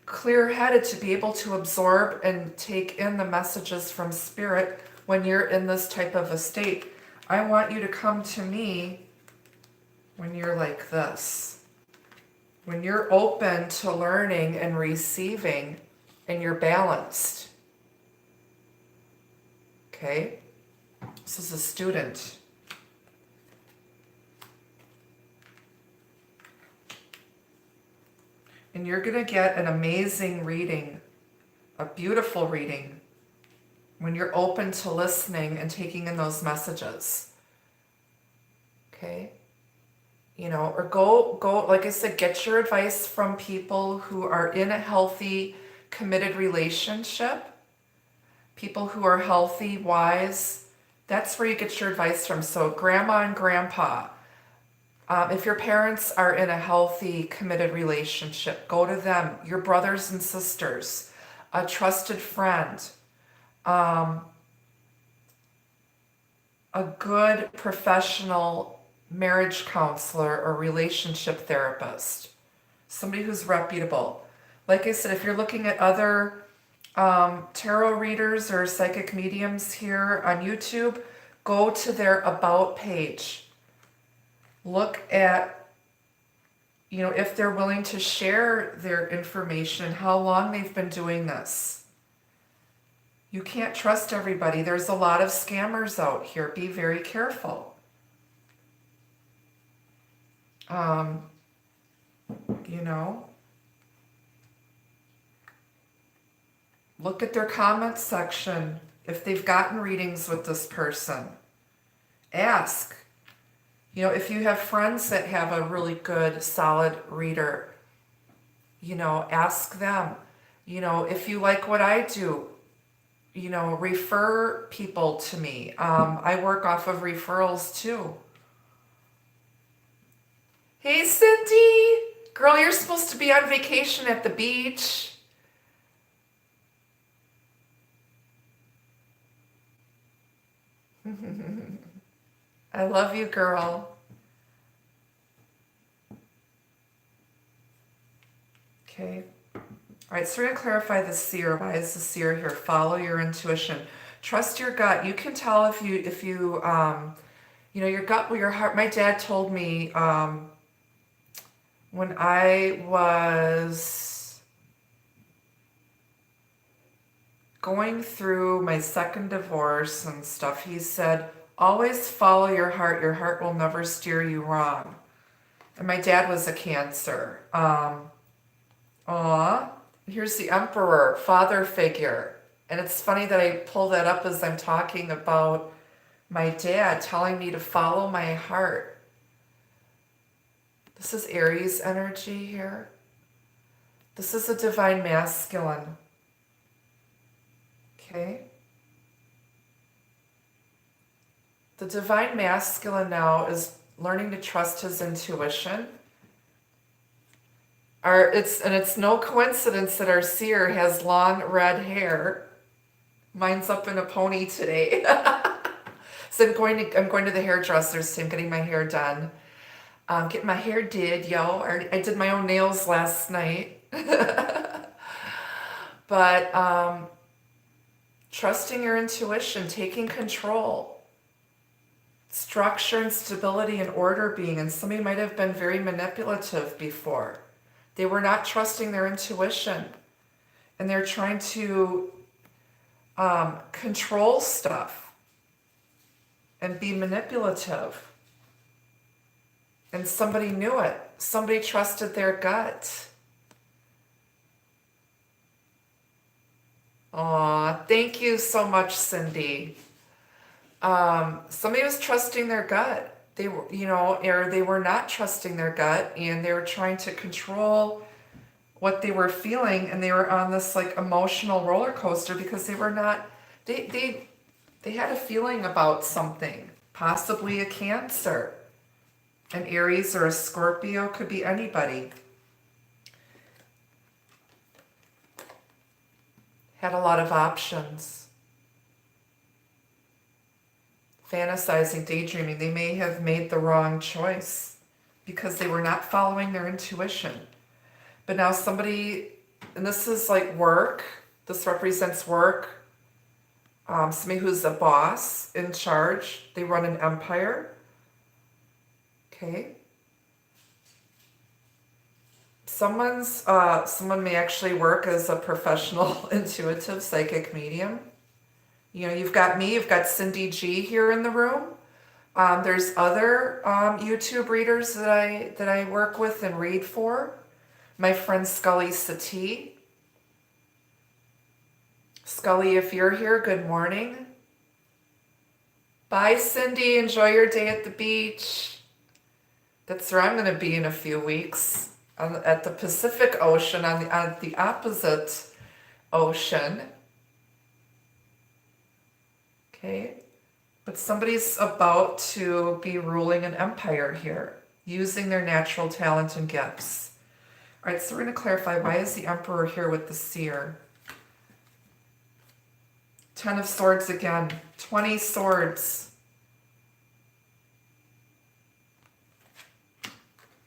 clear-headed to be able to absorb and take in the messages from Spirit when you're in this type of a state. I want you to come to me when you're like this. When you're open to learning and receiving and you're balanced. Okay? This is a student. And you're going to get an amazing reading, a beautiful reading, when you're open to listening and taking in those messages. Okay? Or go, like I said, get your advice from people who are in a healthy, committed relationship. People who are healthy, wise. That's where you get your advice from. So grandma and grandpa. If your parents are in a healthy, committed relationship, go to them. Your brothers and sisters, a trusted friend, a good professional marriage counselor or relationship therapist, somebody who's reputable. Like I said, if you're looking at other tarot readers or psychic mediums here on YouTube, go to their About page. Look at, if they're willing to share their information and how long they've been doing this. You can't trust everybody. There's a lot of scammers out here. Be very careful. Look at their comment section if they've gotten readings with this person. Ask. You know, if you have friends that have a really good, solid reader, you know, ask them. You know, if you like what I do, you know, refer people to me. I work off of referrals too. Hey, Cindy! Girl, you're supposed to be on vacation at the beach. I love you, girl. Okay. All right, so we're going to clarify the seer. Why is the seer here? Follow your intuition. Trust your gut. You can tell if you you know, your gut, your heart. My dad told me when I was going through my second divorce and stuff, he said, always follow your heart. Your heart will never steer you wrong. And my dad was a Cancer. Here's the Emperor, father figure. And it's funny that I pull that up as I'm talking about my dad telling me to follow my heart. This is Aries energy here. This is a divine masculine. Okay. The divine masculine now is learning to trust his intuition. It's no coincidence that our seer has long red hair. Mine's up in a pony today. So I'm going to the hairdresser's, so I'm getting my hair done. Getting my hair did, yo. I did my own nails last night. But trusting your intuition, taking control, structure and stability and order being, and somebody might have been very manipulative before. They were not trusting their intuition, and they're trying to control stuff and be manipulative. And somebody knew it. Somebody trusted their gut. Aw, thank you so much, Cindy. Somebody was trusting their gut. They were, you know, or they were not trusting their gut, and they were trying to control what they were feeling, and they were on this like emotional roller coaster because they were not, they had a feeling about something, possibly a Cancer. An Aries or a Scorpio, could be anybody. Had a lot of options. Fantasizing, daydreaming. They may have made the wrong choice because they were not following their intuition. But now somebody, and this is like work, this represents work. Somebody who's a boss, in charge, they run an empire. Okay. Someone may actually work as a professional intuitive psychic medium. You know, you've got me, you've got Cindy G here in the room. There's other YouTube readers that I work with and read for. My friend Scully Satie. Scully, if you're here, good morning. Bye, Cindy. Enjoy your day at the beach. That's where I'm going to be in a few weeks. At the Pacific Ocean, on the opposite ocean. Okay. But somebody's about to be ruling an empire here, using their natural talent and gifts. All right, so we're going to clarify, why is the Emperor here with the seer? 10 of Swords again. 20 swords.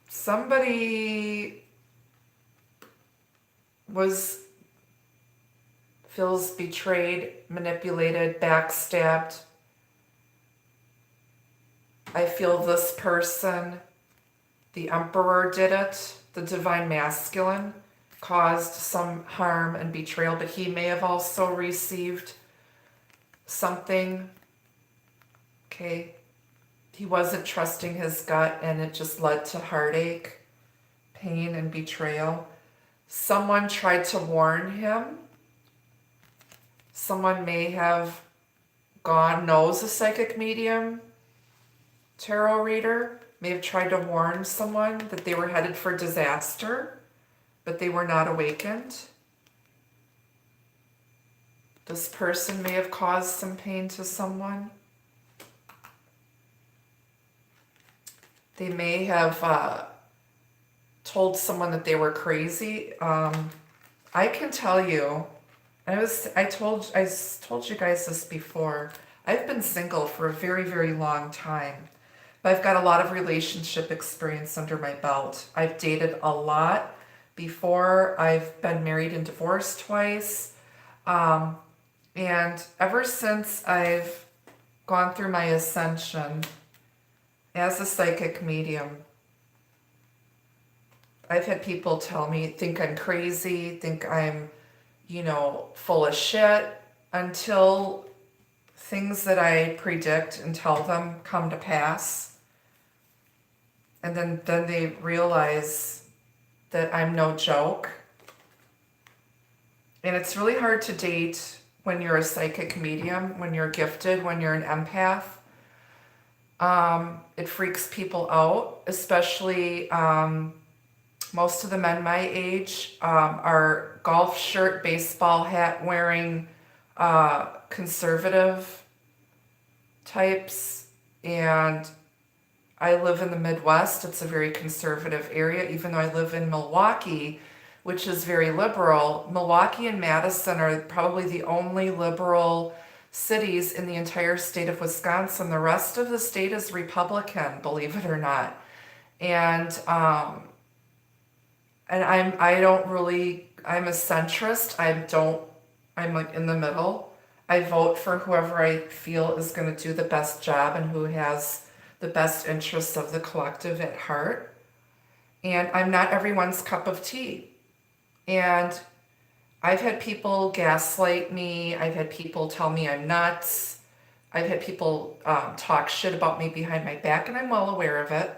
Somebody feels betrayed, manipulated, backstabbed. I feel this person, the Emperor, did it. The divine masculine caused some harm and betrayal, but he may have also received something. Okay. He wasn't trusting his gut, and it just led to heartache, pain, and betrayal. Someone tried to warn him. Someone may have knows a psychic medium, tarot reader may have tried to warn someone that they were headed for disaster, but they were not awakened. This person may have caused some pain to someone. They may have told someone that they were crazy. I can tell you, I told you guys this before. I've been single for a very, very long time, but I've got a lot of relationship experience under my belt. I've dated a lot before. I've been married and divorced twice. And ever since I've gone through my ascension as a psychic medium, I've had people tell me, think I'm crazy, think I'm, full of shit, until things that I predict and tell them come to pass. And then they realize that I'm no joke. And it's really hard to date when you're a psychic medium, when you're gifted, when you're an empath. It freaks people out, especially most of the men my age are golf shirt, baseball hat wearing conservative types. And I live in the Midwest. It's a very conservative area, even though I live in Milwaukee, which is very liberal. Milwaukee and Madison are probably the only liberal cities in the entire state of Wisconsin. The rest of the state is Republican, believe it or not. And I'm a centrist. I'm like in the middle. I vote for whoever I feel is going to do the best job and who has the best interests of the collective at heart. And I'm not everyone's cup of tea. And I've had people gaslight me. I've had people tell me I'm nuts. I've had people talk shit about me behind my back, and I'm well aware of it.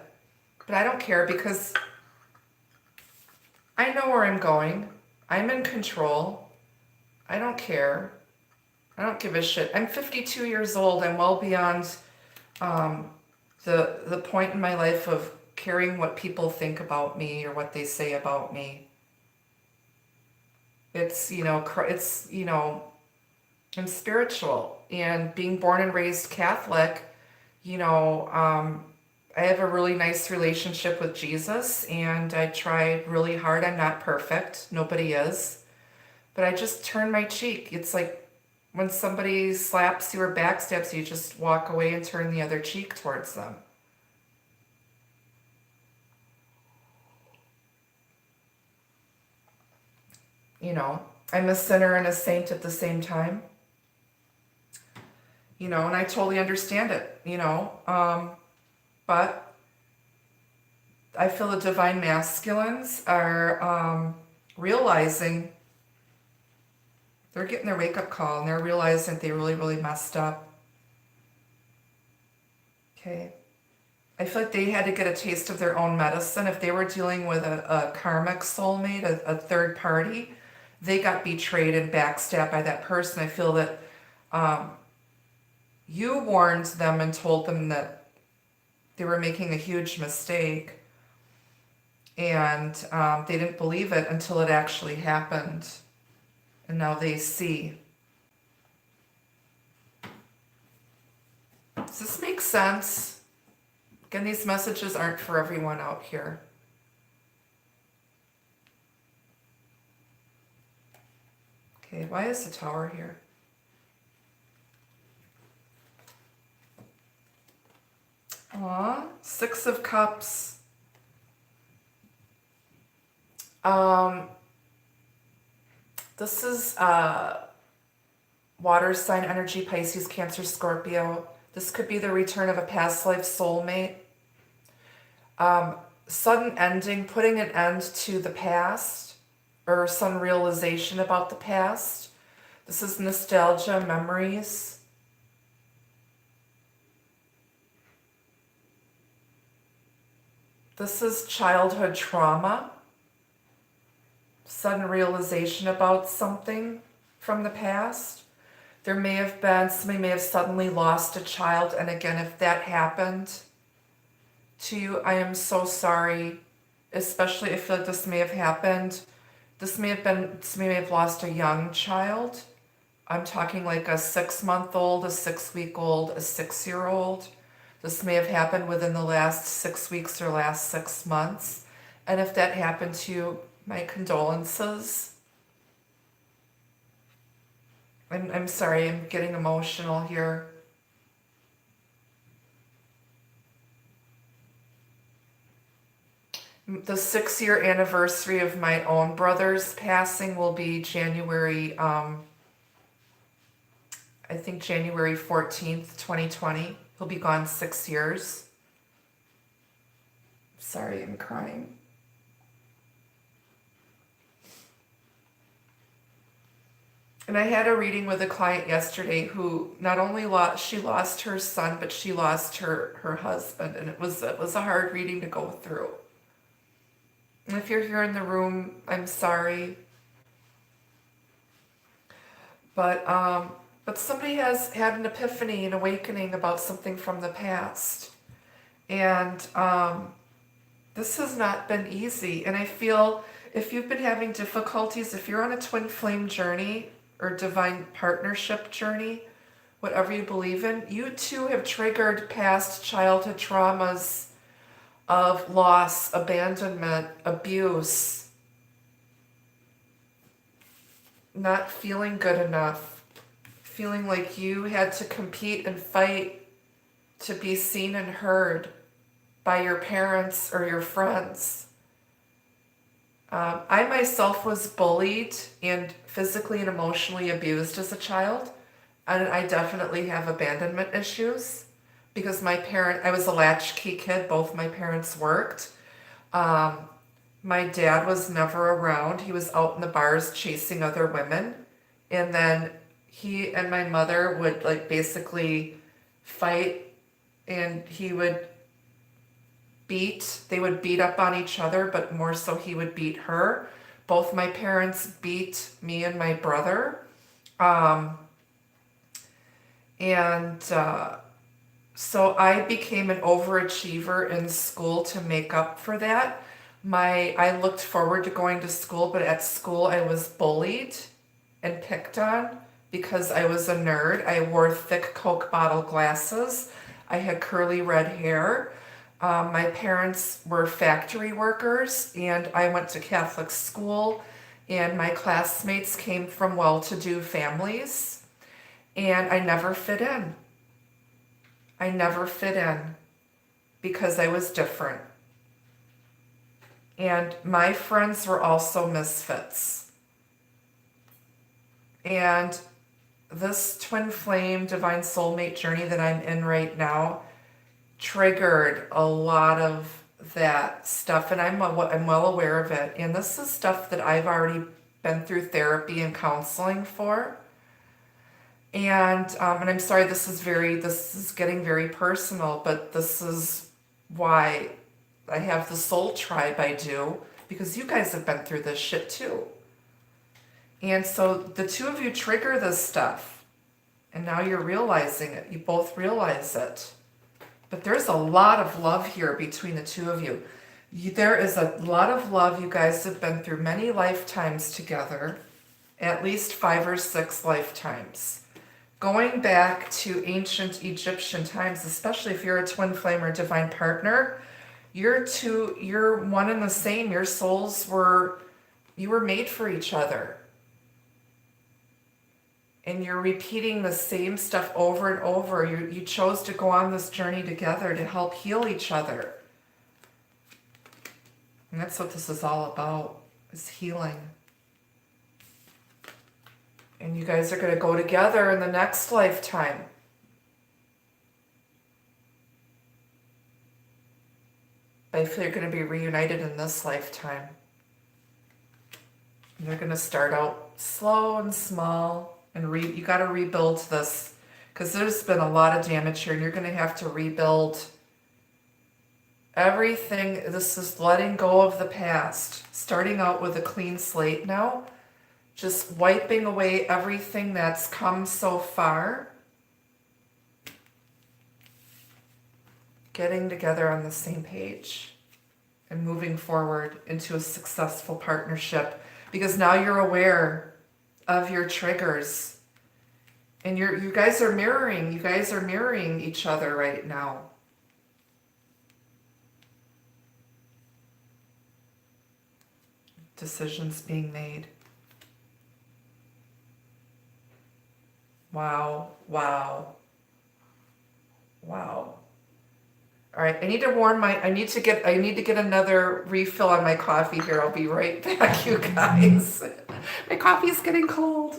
But I don't care because I know where I'm going. I'm in control. I don't care. I don't give a shit. I'm 52 years old. I'm well beyond the point in my life of caring what people think about me or what they say about me. It's, I'm spiritual, and being born and raised Catholic, I have a really nice relationship with Jesus, and I try really hard. I'm not perfect. Nobody is. But I just turn my cheek. It's like when somebody slaps you or backstabs you, just walk away and turn the other cheek towards them. I'm a sinner and a saint at the same time. And I totally understand it, but I feel the divine masculines are realizing, they're getting their wake-up call, and they're realizing that they really, really messed up. Okay. I feel like they had to get a taste of their own medicine. If they were dealing with a karmic soulmate, a third party, they got betrayed and backstabbed by that person. I feel that you warned them and told them that they were making a huge mistake, and they didn't believe it until it actually happened, and now they see. Does this make sense? Again, these messages aren't for everyone out here. Okay, why is the Tower here? Aw, Six of Cups. This is water sign energy, Pisces, Cancer, Scorpio. This could be the return of a past life soulmate. Sudden ending, putting an end to the past, or some realization about the past. This is nostalgia, memories. This is childhood trauma. Sudden realization about something from the past. Somebody may have suddenly lost a child, and again, if that happened, to you. I am so sorry, especially I feel like this may have happened. This may have lost a young child. I'm talking like a 6-month-old, a 6-week-old, a 6-year-old. This may have happened within the last 6 weeks or last 6 months. And if that happened to you, my condolences. I'm sorry, I'm getting emotional here. The 6-year anniversary of my own brother's passing will be January, I think January 14th, 2020. He'll be gone 6 years. Sorry, I'm crying. And I had a reading with a client yesterday who not only lost her son, but she lost her husband. And it was a hard reading to go through. And if you're here in the room, I'm sorry. But somebody has had an epiphany, an awakening about something from the past. And this has not been easy. And I feel if you've been having difficulties, if you're on a twin flame journey or divine partnership journey, whatever you believe in, you too have triggered past childhood traumas of loss, abandonment, abuse, not feeling good enough, feeling like you had to compete and fight to be seen and heard by your parents or your friends. I myself was bullied and physically and emotionally abused as a child, and I definitely have abandonment issues because I was a latchkey kid. Both my parents worked. My dad was never around. He was out in the bars chasing other women, and then he and my mother would basically fight, and they would beat up on each other, but more so he would beat her. Both my parents beat me and my brother. So I became an overachiever in school to make up for that. I looked forward to going to school, but at school I was bullied and picked on because I was a nerd. I wore thick Coke bottle glasses. I had curly red hair. My parents were factory workers, and I went to Catholic school, and my classmates came from well-to-do families, and I never fit in. I never fit in because I was different. And my friends were also misfits. And this twin flame divine soulmate journey that I'm in right now triggered a lot of that stuff, and I'm well aware of it. And this is stuff that I've already been through therapy and counseling for. And I'm sorry, this is getting very personal, but this is why I have the soul tribe I do, because you guys have been through this shit too. And so the two of you trigger this stuff, and now you're realizing it. You both realize it. But there's a lot of love here between the two of you. There is a lot of love. You guys have been through many lifetimes together, at least 5 or 6 lifetimes. Going back to ancient Egyptian times, especially if you're a twin flame or divine partner, you're one and the same. Your souls you were made for each other. And you're repeating the same stuff over and over. You chose to go on this journey together to help heal each other. And that's what this is all about, is healing. And you guys are going to go together in the next lifetime. But I feel you're going to be reunited in this lifetime. And you're going to start out slow and small. And you got to rebuild this, because there's been a lot of damage here, and you're going to have to rebuild everything. This is letting go of the past, starting out with a clean slate now, just wiping away everything that's come so far, getting together on the same page and moving forward into a successful partnership, because now you're aware of your triggers, and you guys are mirroring each other right now. Decisions being made. Wow, wow, wow. All right, I need to get another refill on my coffee here. I'll be right back, you guys. My coffee's getting cold.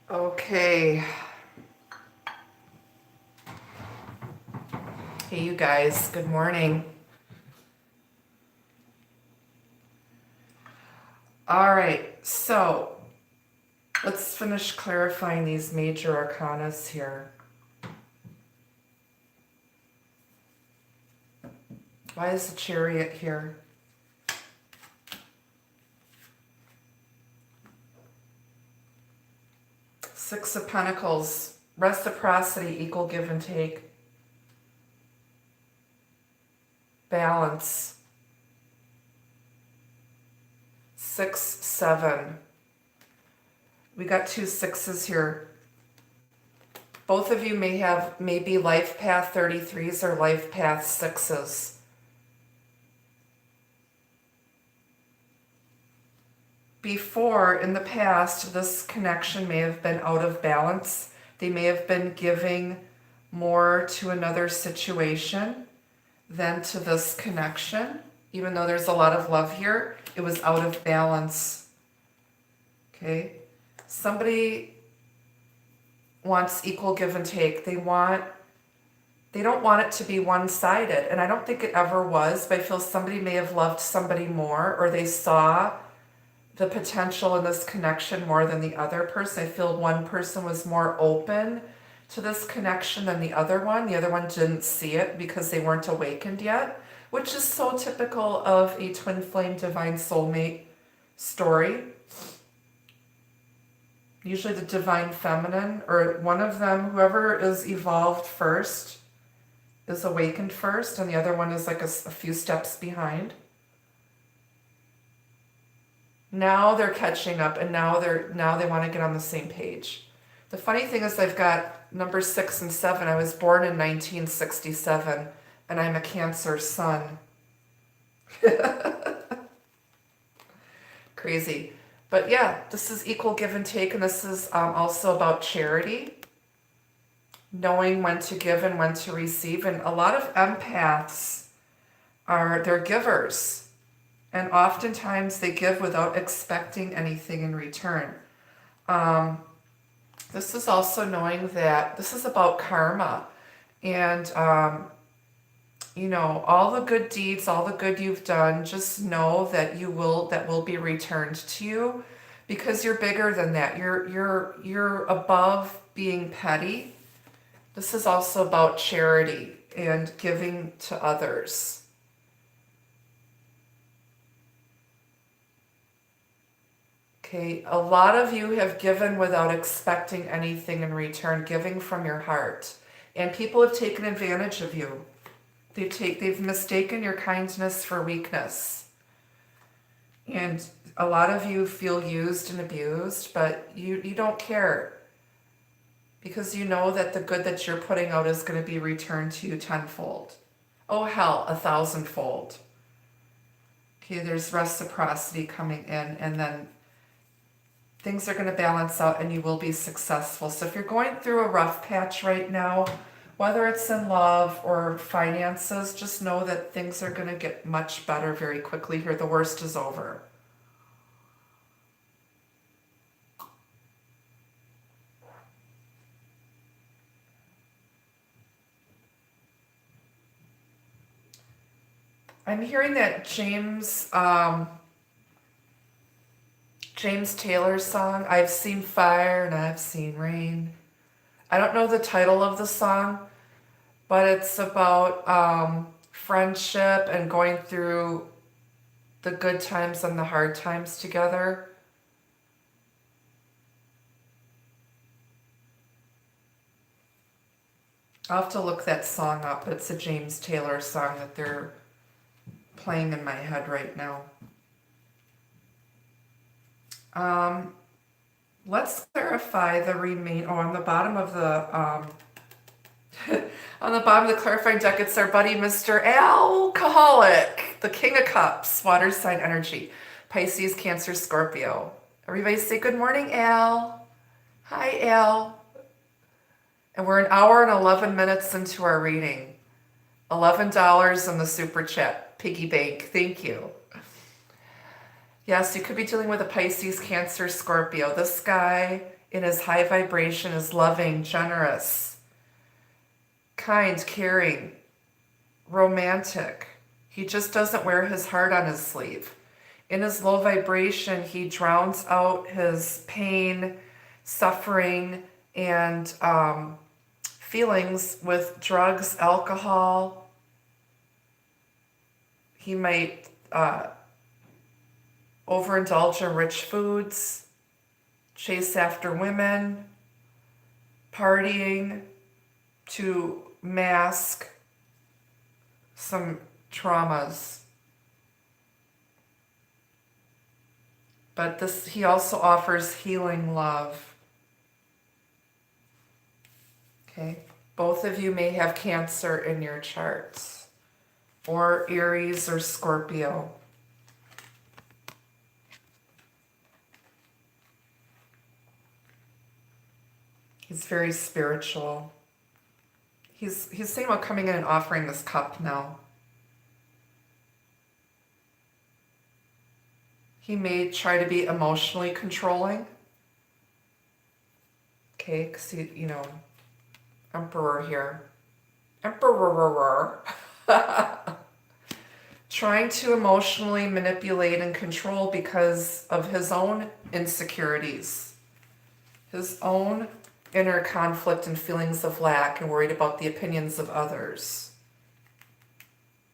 Okay. Hey, you guys, good morning. All right, so let's finish clarifying these major arcanas here. Why is the Chariot here? Six of Pentacles, reciprocity, equal give and take. Balance. 6, 7. We got 2 6s here. Both of you may be life path 33s or life path 6s. Before, in the past, this connection may have been out of balance. They may have been giving more to another situation than to this connection. Even though there's a lot of love here, it was out of balance. Okay? Somebody wants equal give and take. They don't want it to be one-sided. And I don't think it ever was, but I feel somebody may have loved somebody more, or they saw the potential in this connection more than the other person. I feel one person was more open to this connection than the other one. The other one didn't see it because they weren't awakened yet, which is so typical of a twin flame divine soulmate story. Usually the divine feminine, or one of them, whoever is evolved first, is awakened first, and the other one is like a few steps behind. Now they're catching up, and now they want to get on the same page. The funny thing is I've got number 6 and 7. I was born in 1967, and I'm a Cancer sun. Crazy. But yeah, this is equal give and take, and this is also about charity. Knowing when to give and when to receive. And a lot of empaths they're givers. And oftentimes they give without expecting anything in return. This is also knowing that this is about karma. And, all the good deeds, all the good you've done, just know that that will be returned to you, because you're bigger than that. You're above being petty. This is also about charity and giving to others. Okay, a lot of you have given without expecting anything in return, giving from your heart. And people have taken advantage of you. They've mistaken your kindness for weakness. And a lot of you feel used and abused, but you don't care. Because you know that the good that you're putting out is going to be returned to you tenfold. Oh hell, 1,000-fold. Okay, there's reciprocity coming in, and then things are going to balance out and you will be successful. So if you're going through a rough patch right now, whether it's in love or finances, just know that things are going to get much better very quickly here. The worst is over. I'm hearing that James Taylor song, I've seen fire and I've seen rain. I don't know the title of the song, but it's about friendship and going through the good times and the hard times together. I'll have to look that song up, but it's a James Taylor song that they're playing in my head right now. Let's clarify the on the bottom of the on the bottom of the clarifying deck, it's our buddy Mr. Alcoholic, the King of Cups, water sign energy, Pisces, Cancer, Scorpio. Everybody say good morning, Al. Hi, Al. And we're an hour and 11 minutes into our reading. $11 in the super chat, piggy bank. Thank you. Yes, you could be dealing with a Pisces, Cancer, Scorpio. This guy in his high vibration is loving, generous, kind, caring, romantic. He just doesn't wear his heart on his sleeve. In his low vibration, he drowns out his pain, suffering, and feelings with drugs, alcohol. He might overindulge in rich foods, chase after women, partying to mask some traumas. But he also offers healing love. Okay, both of you may have Cancer in your charts, or Aries or Scorpio. He's very spiritual. He's thinking about coming in and offering this cup now. He may try to be emotionally controlling. Okay, because Emperor here. Emperor. Trying to emotionally manipulate and control because of his own insecurities. His own inner conflict and feelings of lack and worried about the opinions of others.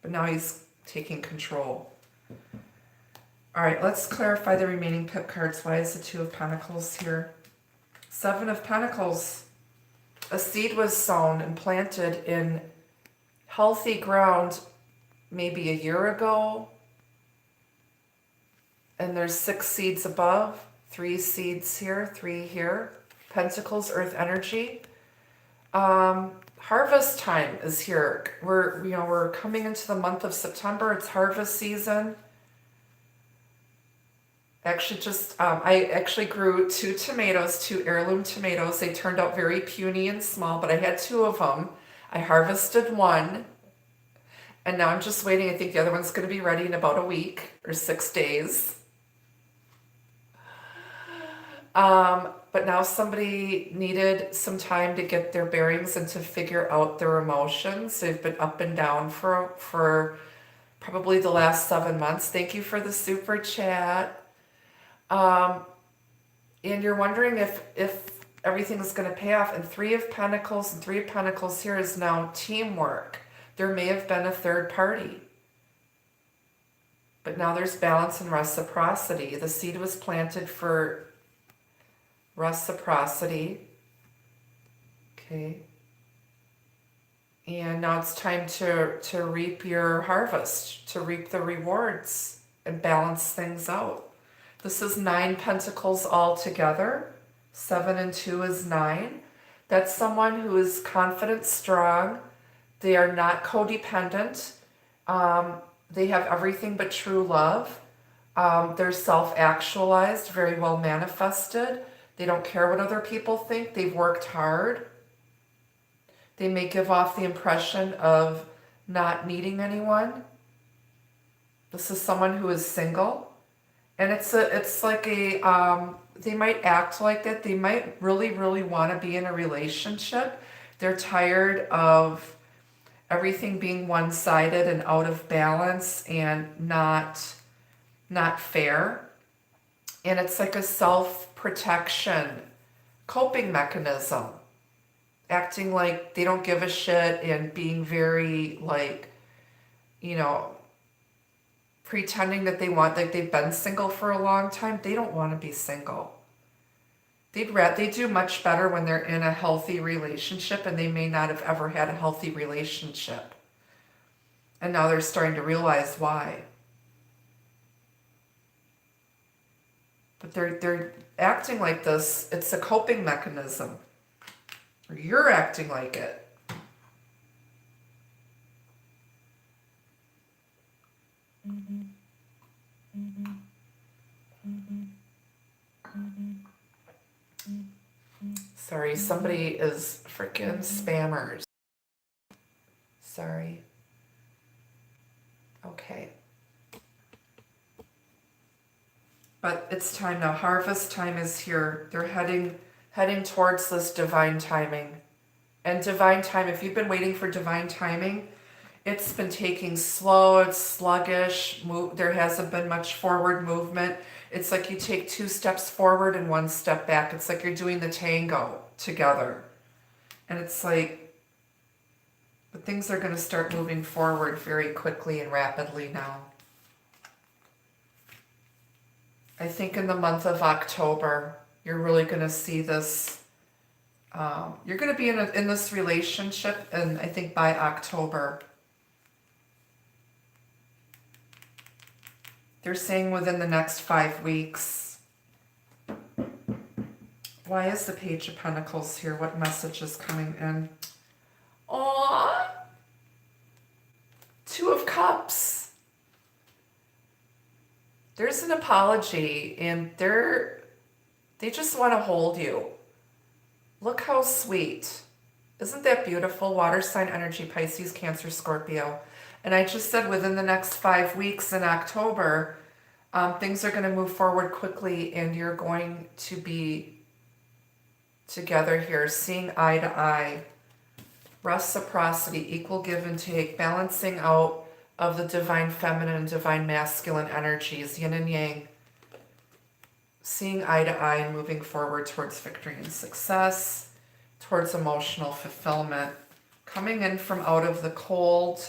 But now he's taking control. All right, let's clarify the remaining pip cards. Why is the Two of Pentacles here? Seven of Pentacles. A seed was sown and planted in healthy ground maybe a year ago. And there's 6 seeds above, 3 seeds here, 3 here. Pentacles, earth energy. Harvest time is here. We're coming into the month of September. It's harvest season. Actually, I actually grew 2 tomatoes, 2 heirloom tomatoes. They turned out very puny and small, but I had 2 of them. I harvested 1, and now I'm just waiting. I think the other one's going to be ready in about a week or 6 days. But now somebody needed some time to get their bearings and to figure out their emotions. They've been up and down for probably the last 7 months. Thank you for the super chat. And you're wondering if everything's going to pay off. And 3 of Pentacles and 3 of Pentacles here is now teamwork. There may have been a third party. But now there's balance and reciprocity. The seed was planted for reciprocity. Okay. And now it's time to reap your harvest, to reap the rewards and balance things out. This is 9 pentacles all together. 7 and 2 is 9. That's someone who is confident, strong. They are not codependent. They have everything but true love. They're self-actualized, very well manifested. They don't care what other people think. They've worked hard. They may give off the impression of not needing anyone. This is someone who is single. And it's like they might act like that. They might really, really want to be in a relationship. They're tired of everything being one-sided and out of balance and not fair. And it's like a self-protection coping mechanism. Acting like they don't give a shit and being very like, pretending that like they've been single for a long time. They don't want to be single. They do much better when they're in a healthy relationship, and they may not have ever had a healthy relationship. And now they're starting to realize why. But they're acting like this. It's a coping mechanism. Or you're acting like it. Sorry, somebody is freaking spammers. Sorry. Okay. But it's time now. Harvest time is here. They're heading towards this divine timing. And divine time, if you've been waiting for divine timing, it's been taking slow, it's sluggish, there hasn't been much forward movement. It's like you take 2 steps forward and 1 step back. It's like you're doing the tango together. And it's like, but things are going to start moving forward very quickly and rapidly now. I think in the month of October, you're really going to see this. You're going to be in this relationship, and I think by October. They're saying within the next 5 weeks. Why is the Page of Pentacles here? What message is coming in? Aww. 2 of Cups. There's an apology, and they just want to hold you. Look how sweet. Isn't that beautiful? Water sign energy, Pisces, Cancer, Scorpio. And I just said within the next 5 weeks in October, things are going to move forward quickly, and you're going to be together here, seeing eye to eye. Reciprocity, equal give and take, balancing out of the divine feminine and divine masculine energies, yin and yang. Seeing eye to eye and moving forward towards victory and success, towards emotional fulfillment. Coming in from out of the cold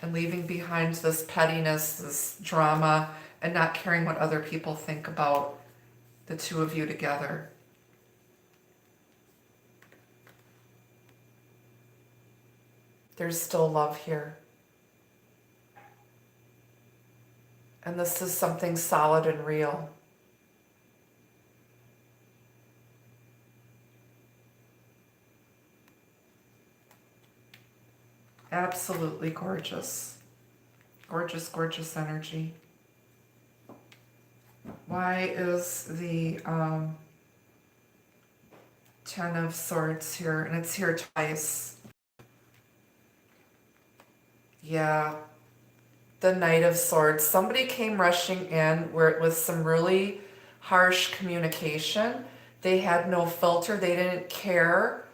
and leaving behind this pettiness, this drama, and not caring what other people think about the 2 of you together. There's still love here. And this is something solid and real. Absolutely gorgeous. Gorgeous, gorgeous energy. Why is the 10 of Swords here? And it's here twice. Yeah. The Knight of Swords. Somebody came rushing in where it was some really harsh communication. They had no filter. They didn't care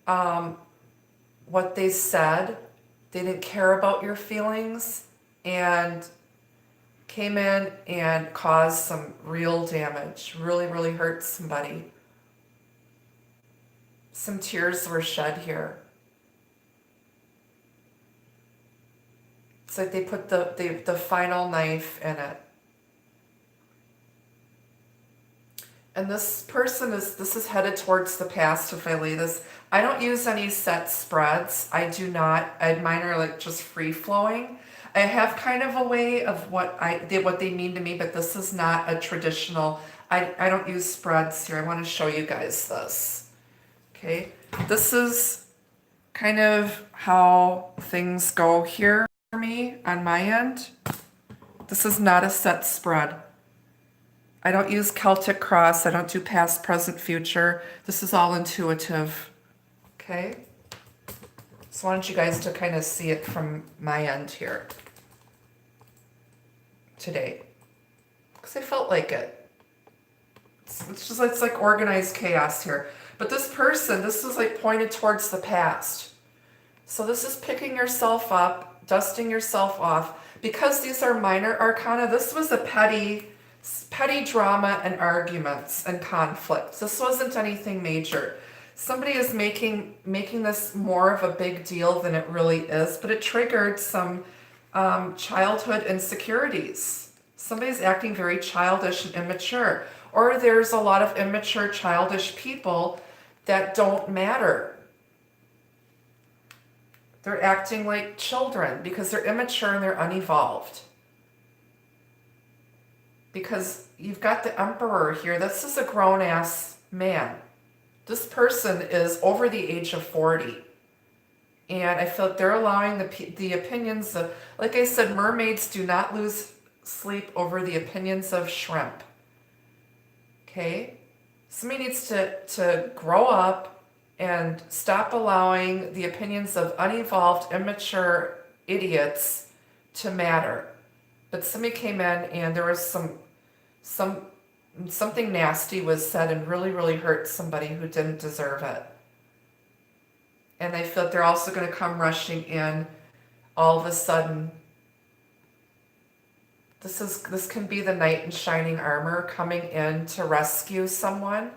what they said. They didn't care about your feelings and came in and caused some real damage. Really, really hurt somebody. Some tears were shed here. It's like they put the final knife in it. And this person this is headed towards the past if I lay this. I don't use any set spreads. I do not. Mine are like just free flowing. I have kind of a way of what they mean to me, but this is not a traditional. I don't use spreads here. I want to show you guys this. Okay, this is kind of how things go here for me on my end. This is not a set spread. I don't use Celtic Cross. I don't do past, present, future. This is all intuitive. Okay? So I want you guys to kind of see it from my end here today. Because I felt like it. It's like organized chaos here. But this person, this is like pointed towards the past. So this is picking yourself up, dusting yourself off. Because these are minor arcana, this was a petty drama and arguments and conflicts. This wasn't anything major. Somebody is making this more of a big deal than it really is, but it triggered some childhood insecurities. Somebody's acting very childish and immature. Or there's a lot of immature, childish people that don't matter. They're acting like children because they're immature and they're unevolved. Because you've got the Emperor here. This is a grown-ass man. This person is over the age of 40. And I feel like they're allowing the opinions of, like I said, mermaids do not lose sleep over the opinions of shrimp. Okay? Somebody needs to grow up and stop allowing the opinions of unevolved, immature idiots to matter. But somebody came in and there was something nasty was said and really, really hurt somebody who didn't deserve it. And I feel like they're also going to come rushing in all of a sudden. This can be the knight in shining armor coming in to rescue someone,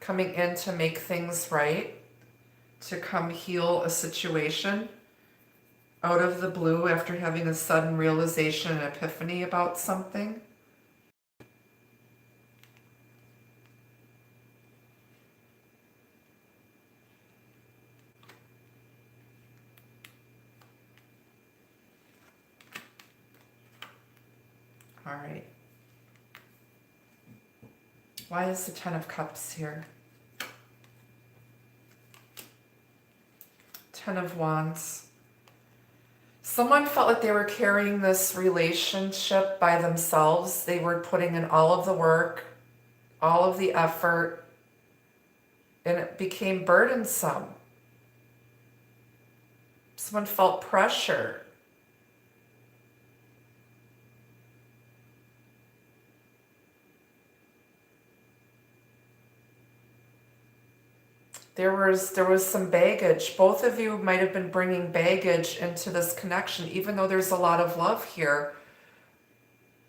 coming in to make things right, to come heal a situation out of the blue after having a sudden realization and epiphany about something. All right. Why is the Ten of Cups here? Ten of Wands. Someone felt like they were carrying this relationship by themselves. They were putting in all of the work, all of the effort, and it became burdensome. Someone felt pressure. There was some baggage. Both of you might have been bringing baggage into this connection, even though there's a lot of love here.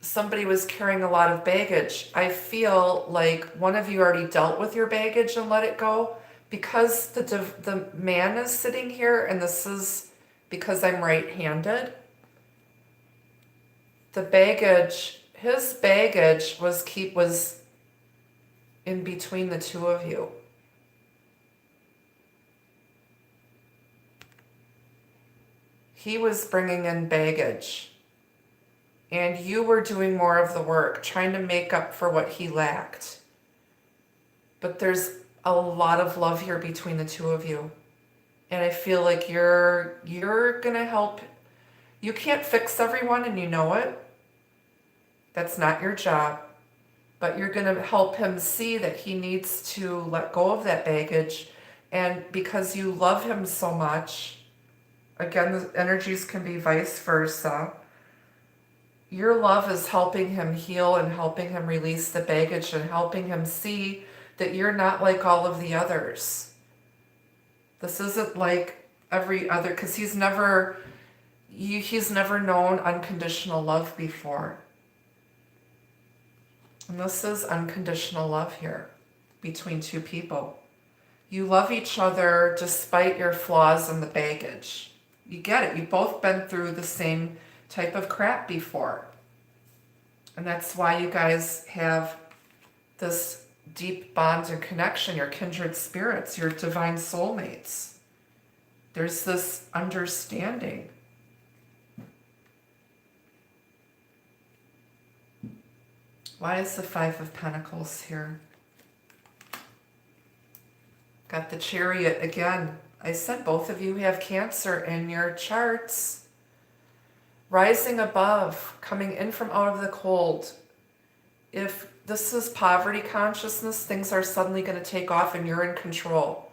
Somebody was carrying a lot of baggage. I feel like one of you already dealt with your baggage and let it go, because the man is sitting here, and this is because I'm right-handed. The baggage, his baggage was in between the two of you. He was bringing in baggage, and you were doing more of the work, trying to make up for what he lacked. But there's a lot of love here between the two of you. And I feel like you're going to help. You can't fix everyone, and you know it. That's not your job. But you're going to help him see that he needs to let go of that baggage. And because you love him so much, again, the energies can be vice versa. Your love is helping him heal and helping him release the baggage and helping him see that you're not like all of the others. This isn't like every other, because he's never known unconditional love before. And this is unconditional love here between two people. You love each other despite your flaws and the baggage. You get it. You've both been through the same type of crap before. And that's why you guys have this deep bond and connection. You're kindred spirits. You're divine soulmates. There's this understanding. Why is the Five of Pentacles here? Got the Chariot again. I said both of you have Cancer in your charts. rising above, coming in from out of the cold. If this is poverty consciousness, things are suddenly going to take off and you're in control.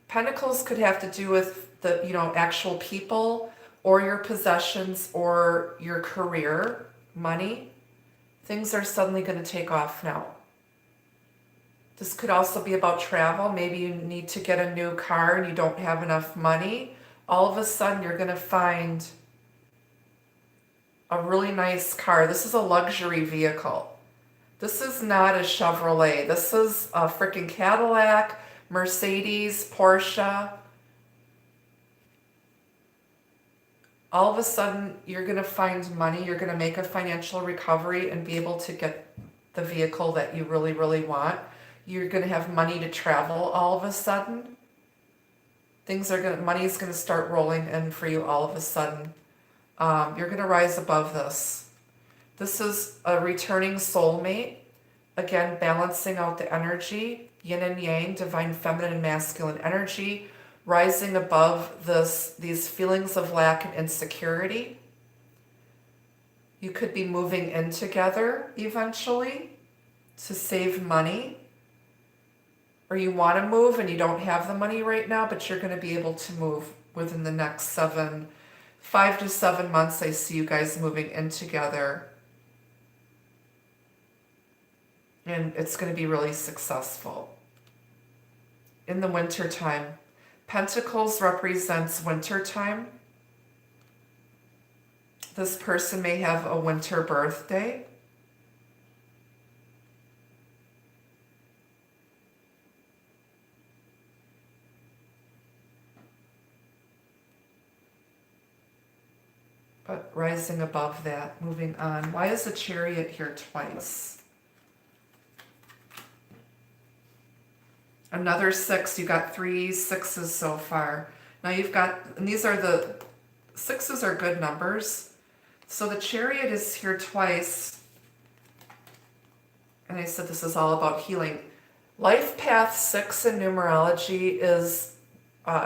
Pentacles could have to do with the, actual people or your possessions or your career, money. Things are suddenly going to take off now. This could also be about travel. Maybe you need to get a new car and you don't have enough money. All of a sudden you're going to find a really nice car. This is a luxury vehicle. This is not a Chevrolet. This is a freaking Cadillac, Mercedes, Porsche. All of a sudden, you're going to find money. You're going to make a financial recovery and be able to get the vehicle that you really, really want. You're going to have money to travel all of a sudden. Money is going to start rolling in for you all of a sudden. You're going to rise above this. This is a returning soulmate. Again, balancing out the energy, yin and yang, divine feminine and masculine energy, rising above these feelings of lack and insecurity. You could be moving in together eventually to save money. Or you want to move and you don't have the money right now, but you're going to be able to move within the next 5 to 7 months. I see you guys moving in together. And it's going to be really successful. In the winter time, Pentacles represents winter time. This person may have a winter birthday. But rising above that, moving on. Why is the Chariot here twice? Another 6. You got 3 6s so far. Now you've got, and these are the 6s are good numbers. So the Chariot is here twice. And I said this is all about healing. Life path 6 in numerology is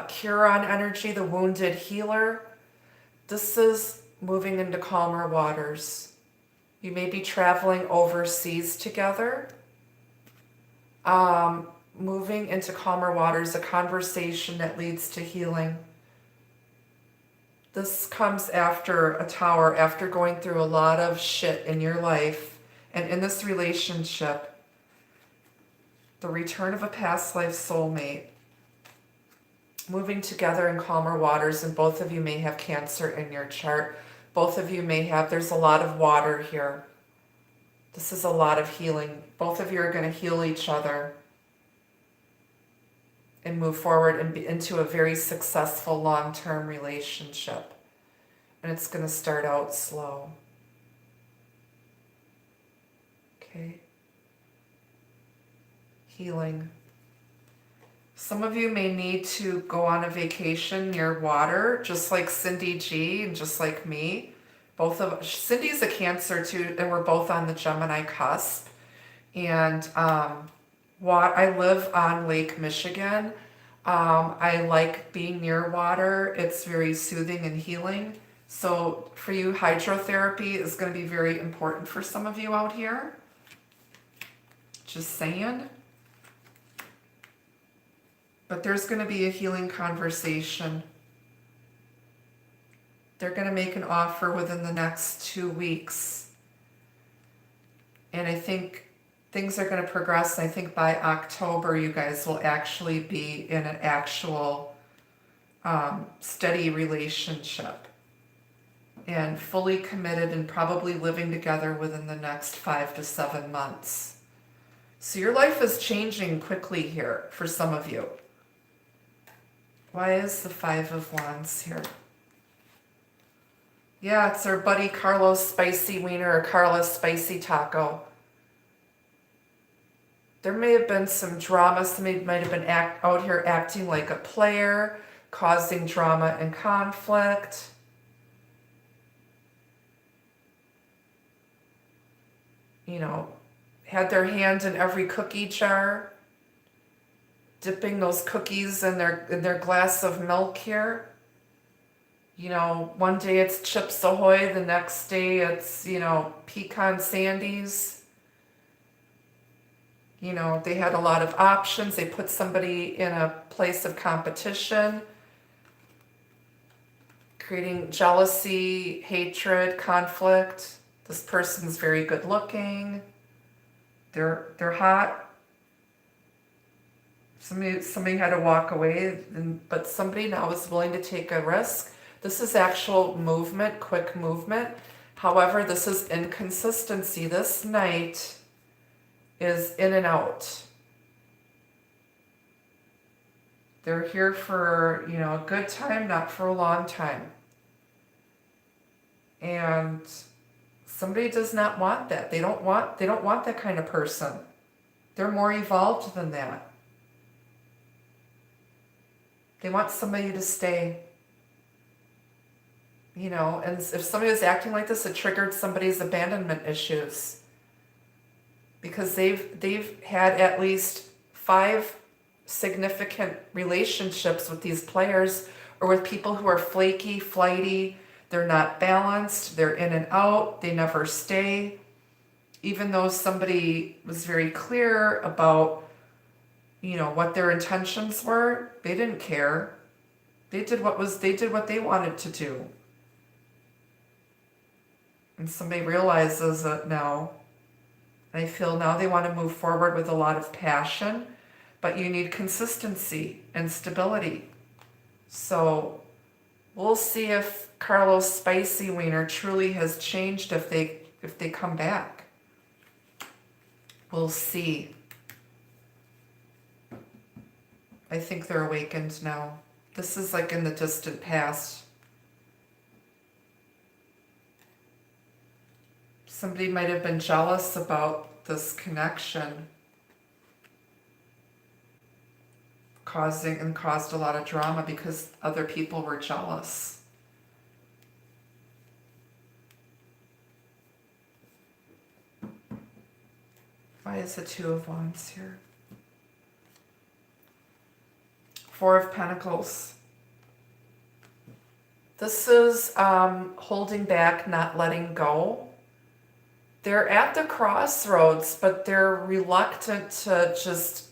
Chiron energy, the wounded healer. This is moving into calmer waters. You may be traveling overseas together. Moving into calmer waters, a conversation that leads to healing. This comes after a Tower, after going through a lot of shit in your life. And in this relationship, the return of a past life soulmate, moving together in calmer waters, and both of you may have Cancer in your chart. Both of you may have, there's a lot of water here. This is a lot of healing. Both of you are going to heal each other and move forward and into a very successful long-term relationship. And it's going to start out slow. Okay. Healing. Some of you may need to go on a vacation near water, just like Cindy G and just like me. Cindy's a Cancer too, and we're both on the Gemini cusp. And I live on Lake Michigan. I like being near water. It's very soothing and healing. So for you, hydrotherapy is going to be very important for some of you out here. Just saying. But there's going to be a healing conversation. They're going to make an offer within the next 2 weeks. And I think things are going to progress. I think by October, you guys will actually be in an actual steady relationship. And fully committed and probably living together within the next 5 to 7 months. So your life is changing quickly here for some of you. Why is the 5 of Wands here? Yeah, it's our buddy Carlos Spicy Wiener or Carlos Spicy Taco. There may have been some drama. Somebody might have been out here acting like a player, causing drama and conflict. You know, had their hand in every cookie jar, dipping those cookies in their glass of milk here. You know, one day it's Chips Ahoy, the next day it's, you know, pecan sandies. You know, they had a lot of options. They put somebody in a place of competition, creating jealousy, hatred, conflict. This person's very good looking. They're hot. Somebody had to walk away, but somebody now is willing to take a risk. This is actual movement, quick movement. However, this is inconsistency. This knight is in and out. They're here for, you know, a good time, not for a long time. And somebody does not want that. They don't want that kind of person. They're more evolved than that. They want somebody to stay. You know, and if somebody was acting like this, it triggered somebody's abandonment issues. Because they've had at least 5 significant relationships with these players, or with people who are flaky, flighty, they're not balanced, they're in and out, they never stay. Even though somebody was very clear about, you know, what their intentions were, they didn't care. They did what they wanted to do. And somebody realizes that now, I feel now they want to move forward with a lot of passion, but you need consistency and stability. So we'll see if Carlos Spicy Wiener truly has changed if they come back. We'll see. I think they're awakened now. This is like in the distant past. Somebody might have been jealous about this connection, caused a lot of drama because other people were jealous. Why is the 2 of Wands here? 4 of Pentacles. This is holding back, not letting go. They're at the crossroads, but they're reluctant to just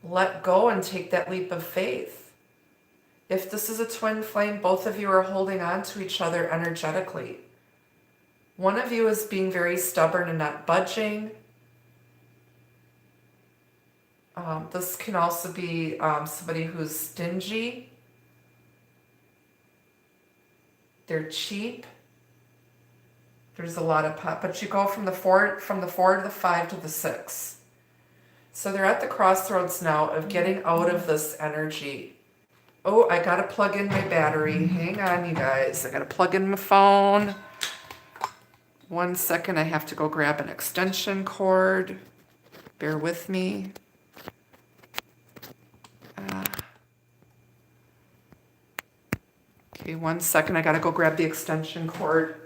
let go and take that leap of faith. If this is a twin flame, both of you are holding on to each other energetically. One of you is being very stubborn and not budging. This can also be somebody who's stingy. They're cheap. There's a lot of but you go from the 4 to the 5 to the 6. So they're at the crossroads now of getting out of this energy. Oh, I gotta plug in my battery. Hang on, you guys. I gotta plug in my phone. 1 second, I have to go grab an extension cord. Bear with me. Okay, 1 second, I gotta go grab the extension cord.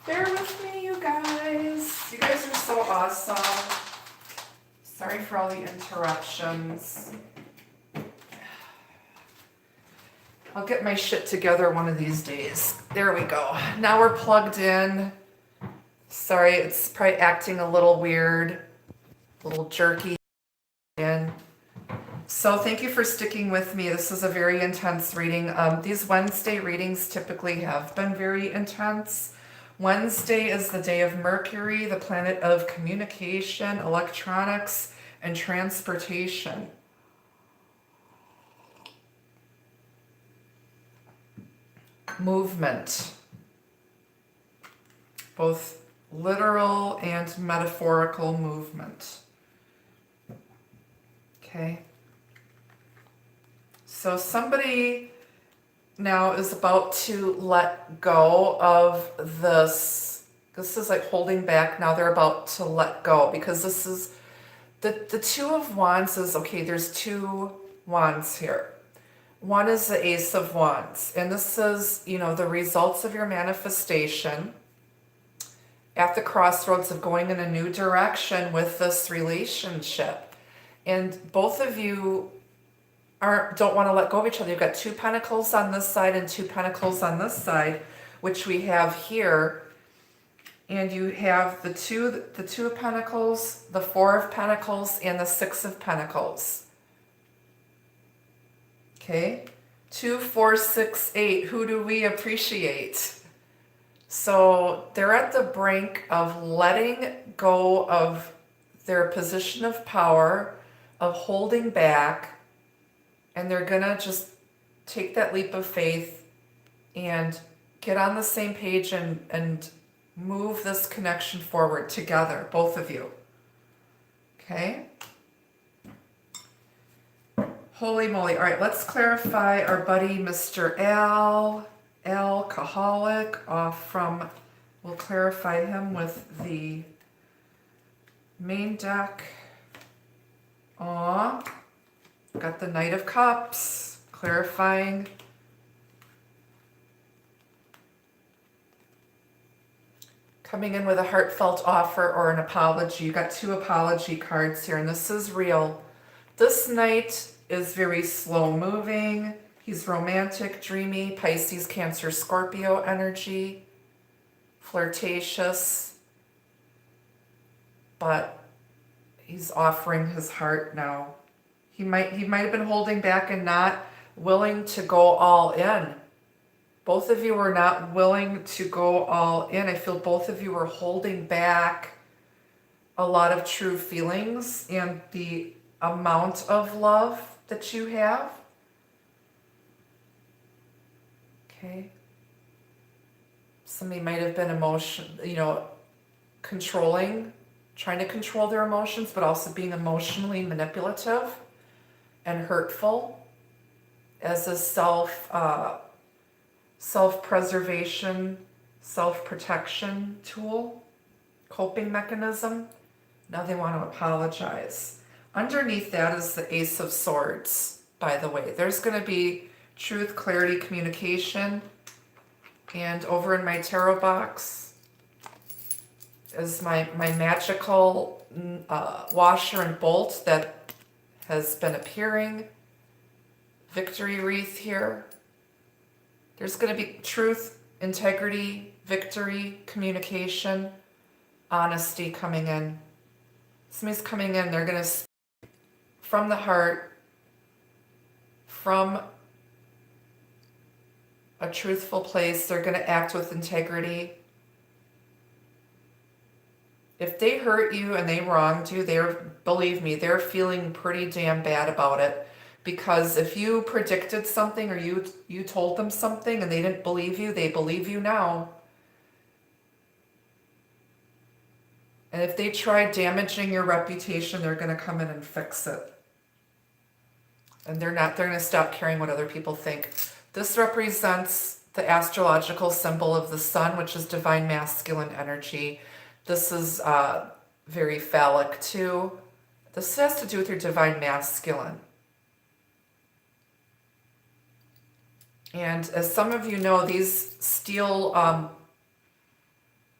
Bear with me, you guys. You guys are so awesome. Sorry for all the interruptions. I'll get my shit together one of these days. There we go. Now we're plugged in. Sorry, it's probably acting a little weird, a little jerky in. So thank you for sticking with me. This is a very intense reading. These Wednesday readings typically have been very intense. Wednesday is the day of Mercury, the planet of communication, electronics, and transportation. Movement. Both literal and metaphorical movement. Okay. So somebody now is about to let go of this. This is like holding back. Now they're about to let go because this is the Two of Wands is, okay, there's two wands here. One is the Ace of Wands, and this is, you know, the results of your manifestation at the crossroads of going in a new direction with this relationship. And both of you don't want to let go of each other. You've got two pentacles on this side and two pentacles on this side, which we have here. And you have the two of pentacles, the Four of Pentacles, and the Six of Pentacles. Okay, 2, 4, 6, 8. Who do we appreciate? So they're at the brink of letting go of their position of power, of holding back, and they're gonna just take that leap of faith and get on the same page and move this connection forward together, both of you. Okay? Holy moly. All right, let's clarify our buddy Mr. Alcoholic off from, we'll clarify him with the main deck. Aw, got the Knight of Cups, clarifying. Coming in with a heartfelt offer or an apology. You got two apology cards here, and this is real. This Knight is very slow moving. He's romantic, dreamy, Pisces, Cancer, Scorpio energy, flirtatious, but he's offering his heart now. He might have been holding back and not willing to go all in. Both of you were not willing to go all in. I feel both of you were holding back a lot of true feelings and the amount of love that you have. Okay. Somebody might have been controlling, trying to control their emotions, but also being emotionally manipulative and hurtful as a self-preservation, self-protection tool, coping mechanism. Now they want to apologize. Underneath that is the Ace of Swords, by the way. There's going to be truth, clarity, communication. And over in my tarot box is my magical washer and bolt that has been appearing. Victory wreath here. There's going to be truth, integrity, victory, communication, honesty coming in. Somebody's coming in, they're going to speak from the heart, from a truthful place. They're going to act with integrity. If they hurt you and they wronged you, believe me, they're feeling pretty damn bad about it. Because if you predicted something or you told them something and they didn't believe you, they believe you now. And if they try damaging your reputation, they're going to come in and fix it. And they're going to stop caring what other people think. This represents the astrological symbol of the sun, which is divine masculine energy. This is very phallic too. This has to do with your divine masculine. And as some of you know, these steel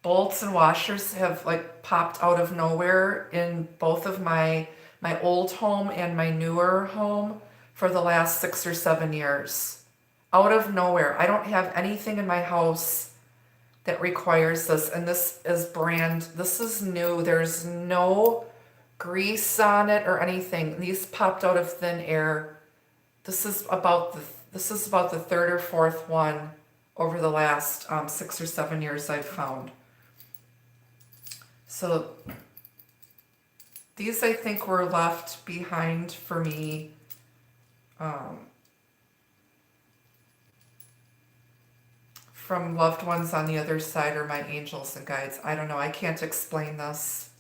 bolts and washers have like popped out of nowhere in both of my old home and my newer home for the last 6 or 7 years. Out of nowhere. I don't have anything in my house that requires this. And this is new. There's no grease on it or anything. These popped out of thin air. This is about the third or fourth one over the last 6 or 7 years I've found. So these I think were left behind for me from loved ones on the other side or my angels and guides. I don't know. I can't explain this.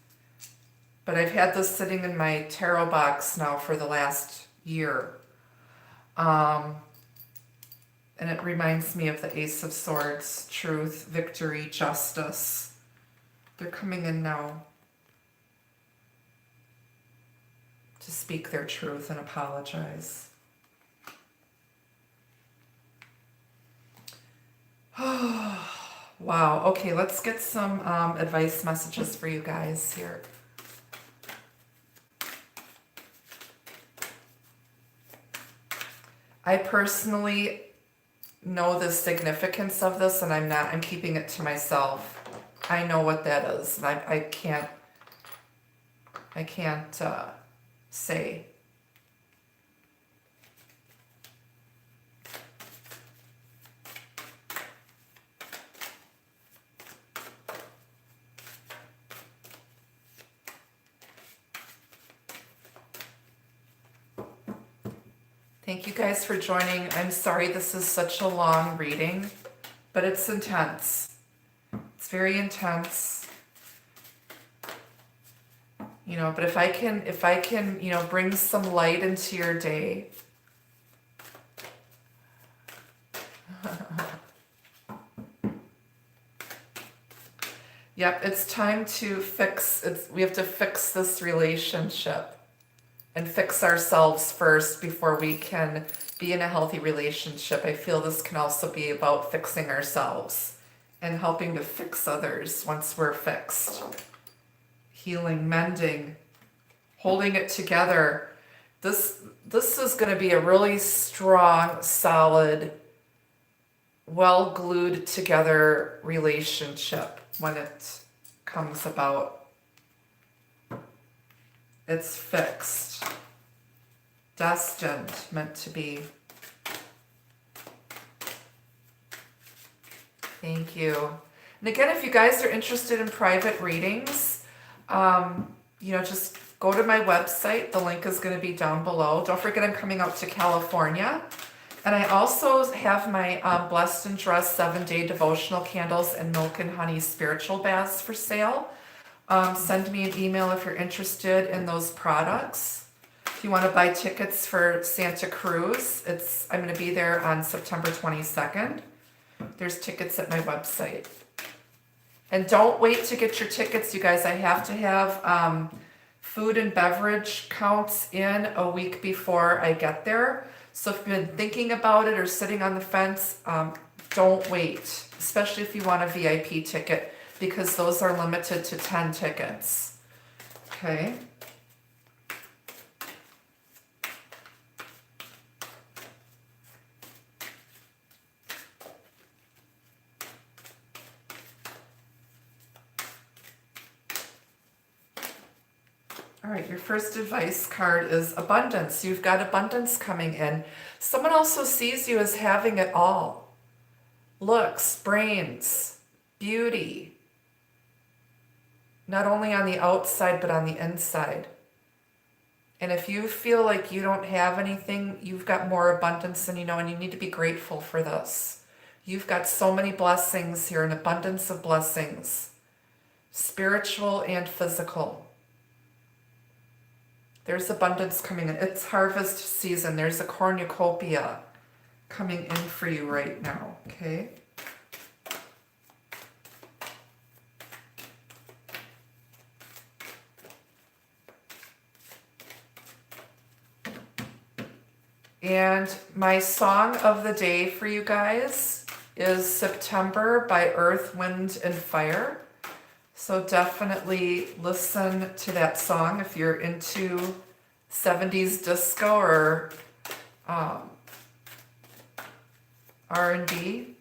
But I've had this sitting in my tarot box now for the last year. And it reminds me of the Ace of Swords, truth, victory, justice. They're coming in now to speak their truth and apologize. Wow. Okay, let's get some advice messages for you guys here. I personally know the significance of this, and I'm keeping it to myself. I know what that is, and I can't say. Thank you guys for joining. I'm sorry this is such a long reading, but it's intense. It's very intense. You know, but if I can, you know, bring some light into your day. Yep, it's time to we have to fix this relationship and fix ourselves first before we can be in a healthy relationship. I feel this can also be about fixing ourselves and helping to fix others once we're fixed. Healing, mending, holding it together. This is going to be a really strong, solid, well glued together relationship when it comes about. It's fixed, destined, meant to be. Thank you. And again, if you guys are interested in private readings, you know, just go to my website. The link is going to be down below. Don't forget I'm coming out to California. And I also have my Blessed and Dressed 7-day devotional candles and milk and honey spiritual baths for sale. Send me an email if you're interested in those products. If you want to buy tickets for Santa Cruz, I'm going to be there on September 22nd. There's tickets at my website. And don't wait to get your tickets, you guys. I have to have food and beverage counts in a week before I get there. So if you've been thinking about it or sitting on the fence, don't wait, especially if you want a VIP ticket, because those are limited to 10 tickets. Okay. All right, your first advice card is abundance. You've got abundance coming in. Someone also sees you as having it all. Looks, brains, beauty. Not only on the outside, but on the inside. And if you feel like you don't have anything, you've got more abundance than you know, and you need to be grateful for this. You've got so many blessings here, an abundance of blessings, spiritual and physical. There's abundance coming in. It's harvest season. There's a cornucopia coming in for you right now, okay? And my song of the day for you guys is September by Earth, Wind, and Fire. So definitely listen to that song if you're into 70s disco or R&B.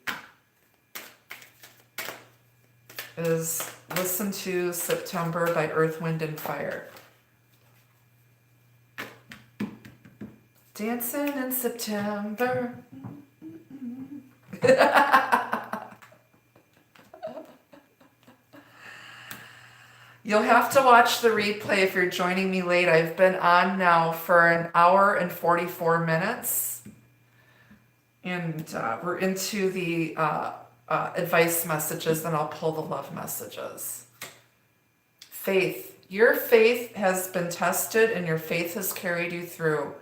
Listen to September by Earth, Wind, and Fire. Dancing in September. You'll have to watch the replay if you're joining me late. I've been on now for an hour and 44 minutes. And we're into the advice messages, then I'll pull the love messages. Faith. Your faith has been tested and your faith has carried you through.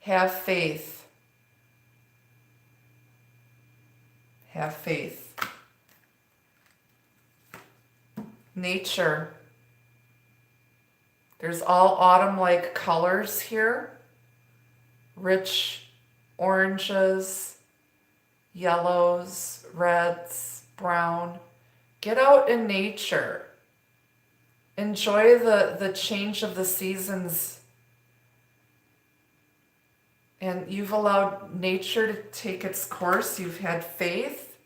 Have faith. Have faith. Nature. There's all autumn-like colors here. Rich oranges, yellows, reds, brown. Get out in nature. Enjoy the change of the seasons. And you've allowed nature to take its course. You've had faith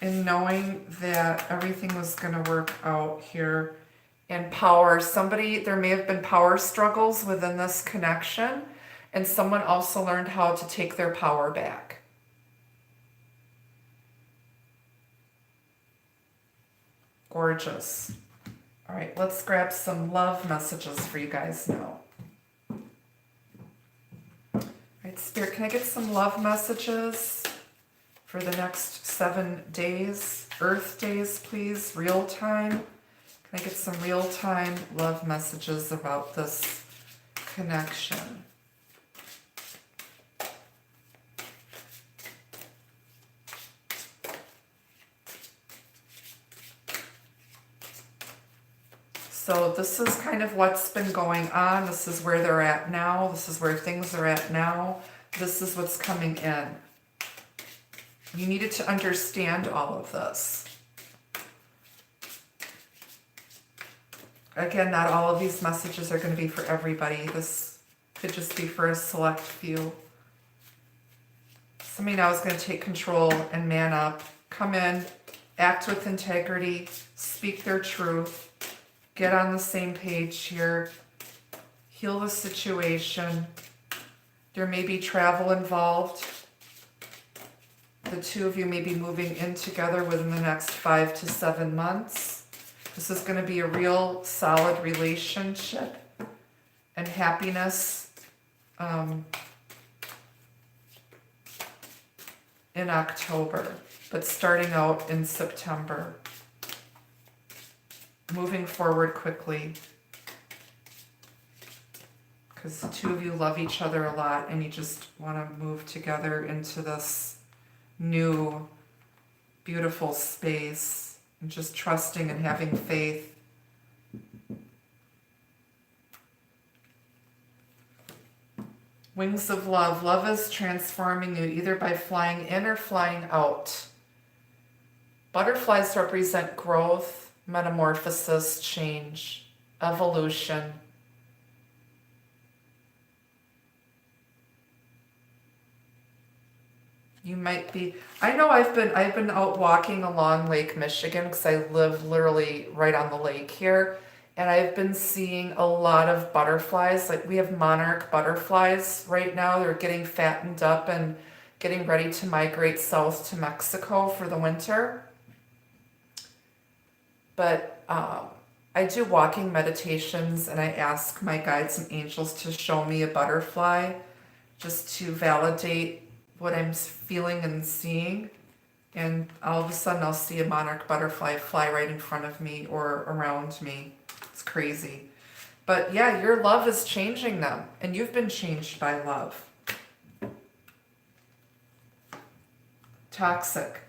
in knowing that everything was going to work out here. And power. There may have been power struggles within this connection. And someone also learned how to take their power back. Gorgeous. All right, let's grab some love messages for you guys now. All right, Spirit, can I get some love messages for the next 7 days? Earth days, please. Real time. Can I get some real time love messages about this connection? So this is kind of what's been going on. This is where they're at now. This is where things are at now. This is what's coming in. You needed to understand all of this. Again, not all of these messages are going to be for everybody. This could just be for a select few. Somebody now is going to take control and man up. Come in, act with integrity, speak their truth. Get on the same page here. Heal the situation. There may be travel involved. The two of you may be moving in together within the next 5 to 7 months. This is going to be a real solid relationship and happiness in October, but starting out in September. Moving forward quickly, because the two of you love each other a lot and you just want to move together into this new, beautiful space and just trusting and having faith. Wings of love. Love is transforming you either by flying in or flying out. Butterflies represent growth, metamorphosis, change, evolution. You might be, I know I've been out walking along Lake Michigan because I live literally right on the lake here, and I've been seeing a lot of butterflies. Like we have monarch butterflies right now. They're getting fattened up and getting ready to migrate south to Mexico for the winter. But I do walking meditations and I ask my guides and angels to show me a butterfly just to validate what I'm feeling and seeing. And all of a sudden I'll see a monarch butterfly fly right in front of me or around me. It's crazy. But yeah, your love is changing them and you've been changed by love. Toxic.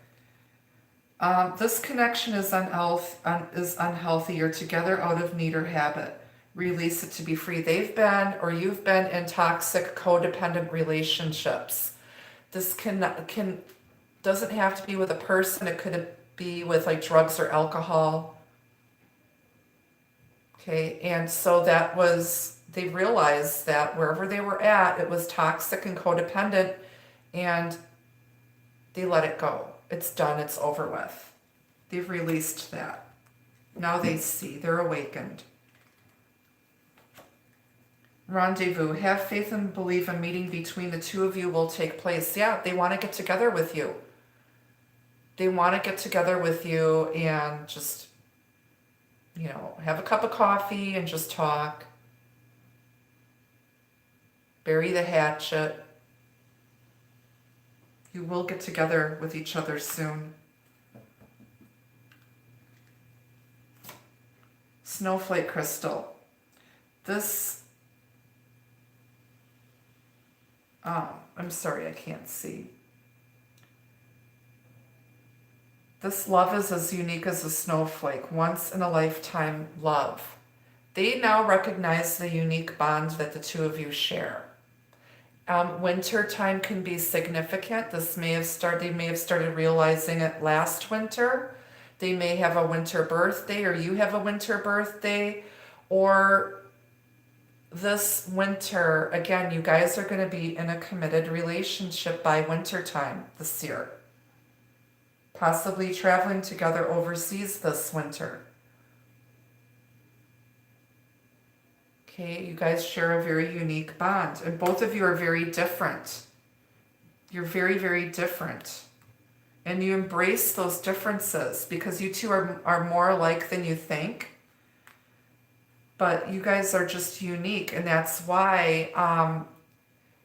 This connection is unhealthy. You're together out of need or habit. Release it to be free. They've been, or you've been in toxic, codependent relationships. This doesn't have to be with a person. It could be with like drugs or alcohol. Okay, and so they realized that wherever they were at, it was toxic and codependent, and they let it go. It's done, it's over with. They've released that. Now they see, they're awakened. Rendezvous. Have faith and believe a meeting between the two of you will take place. Yeah, they want to get together with you. They want to get together with you and just, have a cup of coffee and just talk. Bury the hatchet. You will get together with each other soon. Snowflake crystal. This, I'm sorry, I can't see. This love is as unique as a snowflake, once in a lifetime love. They now recognize the unique bond that the two of you share. Winter time can be significant. They may have started realizing it last winter. They may have a winter birthday, or you have a winter birthday, or this winter, again, you guys are going to be in a committed relationship by winter time this year. Possibly traveling together overseas this winter. Okay, you guys share a very unique bond, and both of you are very different. You're very, very different. And you embrace those differences because you two are more alike than you think. But you guys are just unique, and that's why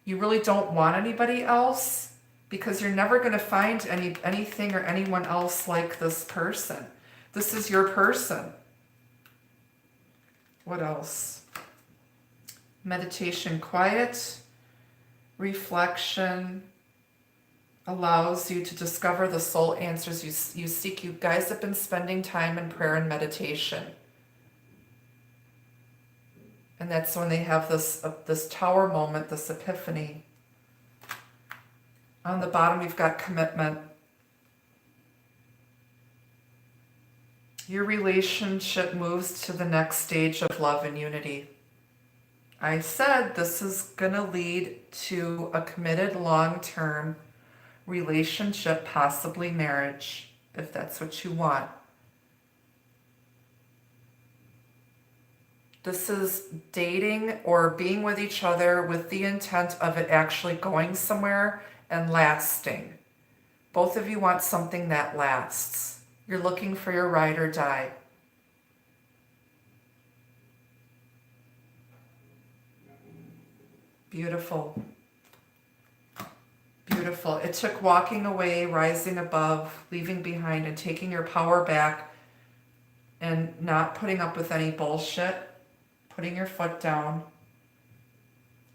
you really don't want anybody else, because you're never going to find anything or anyone else like this person. This is your person. What else? Meditation, quiet, reflection allows you to discover the soul answers you seek. You guys have been spending time in prayer and meditation. And that's when they have this tower moment, this epiphany. On the bottom, you've got commitment. Your relationship moves to the next stage of love and unity. I said this is going to lead to a committed long-term relationship, possibly marriage, if that's what you want. This is dating or being with each other with the intent of it actually going somewhere and lasting. Both of you want something that lasts. You're looking for your ride or die. Beautiful. Beautiful. It took walking away, rising above, leaving behind, and taking your power back and not putting up with any bullshit, putting your foot down,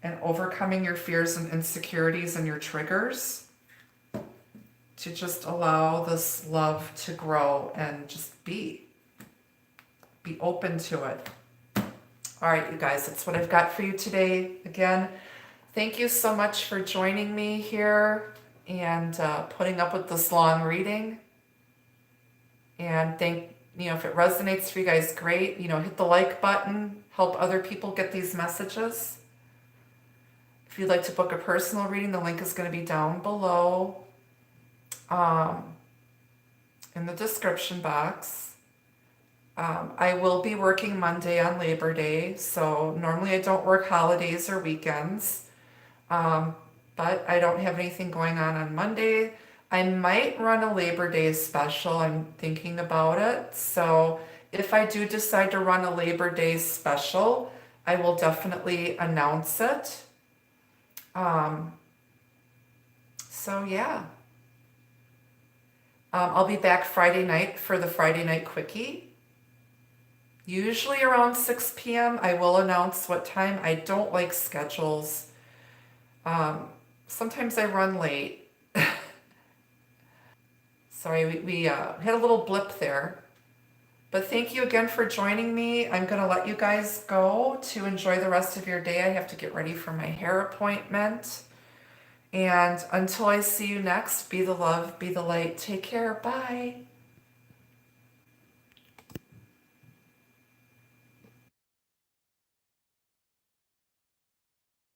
and overcoming your fears and insecurities and your triggers to just allow this love to grow and just be open to it. All right, you guys, that's what I've got for you today. Again, thank you so much for joining me here and putting up with this long reading. And if it resonates for you guys, great. Hit the like button, help other people get these messages. If you'd like to book a personal reading, the link is going to be down below in the description box. I will be working Monday on Labor Day, so normally I don't work holidays or weekends, but I don't have anything going on Monday. I might run a Labor Day special. I'm thinking about it. So if I do decide to run a Labor Day special, I will definitely announce it. So yeah. I'll be back Friday night for the Friday night quickie. Usually around 6 p.m. I will announce what time. I don't like schedules. Sometimes I run late. Sorry, we had a little blip there. But thank you again for joining me. I'm going to let you guys go to enjoy the rest of your day. I have to get ready for my hair appointment. And until I see you next, be the love, be the light. Take care. Bye.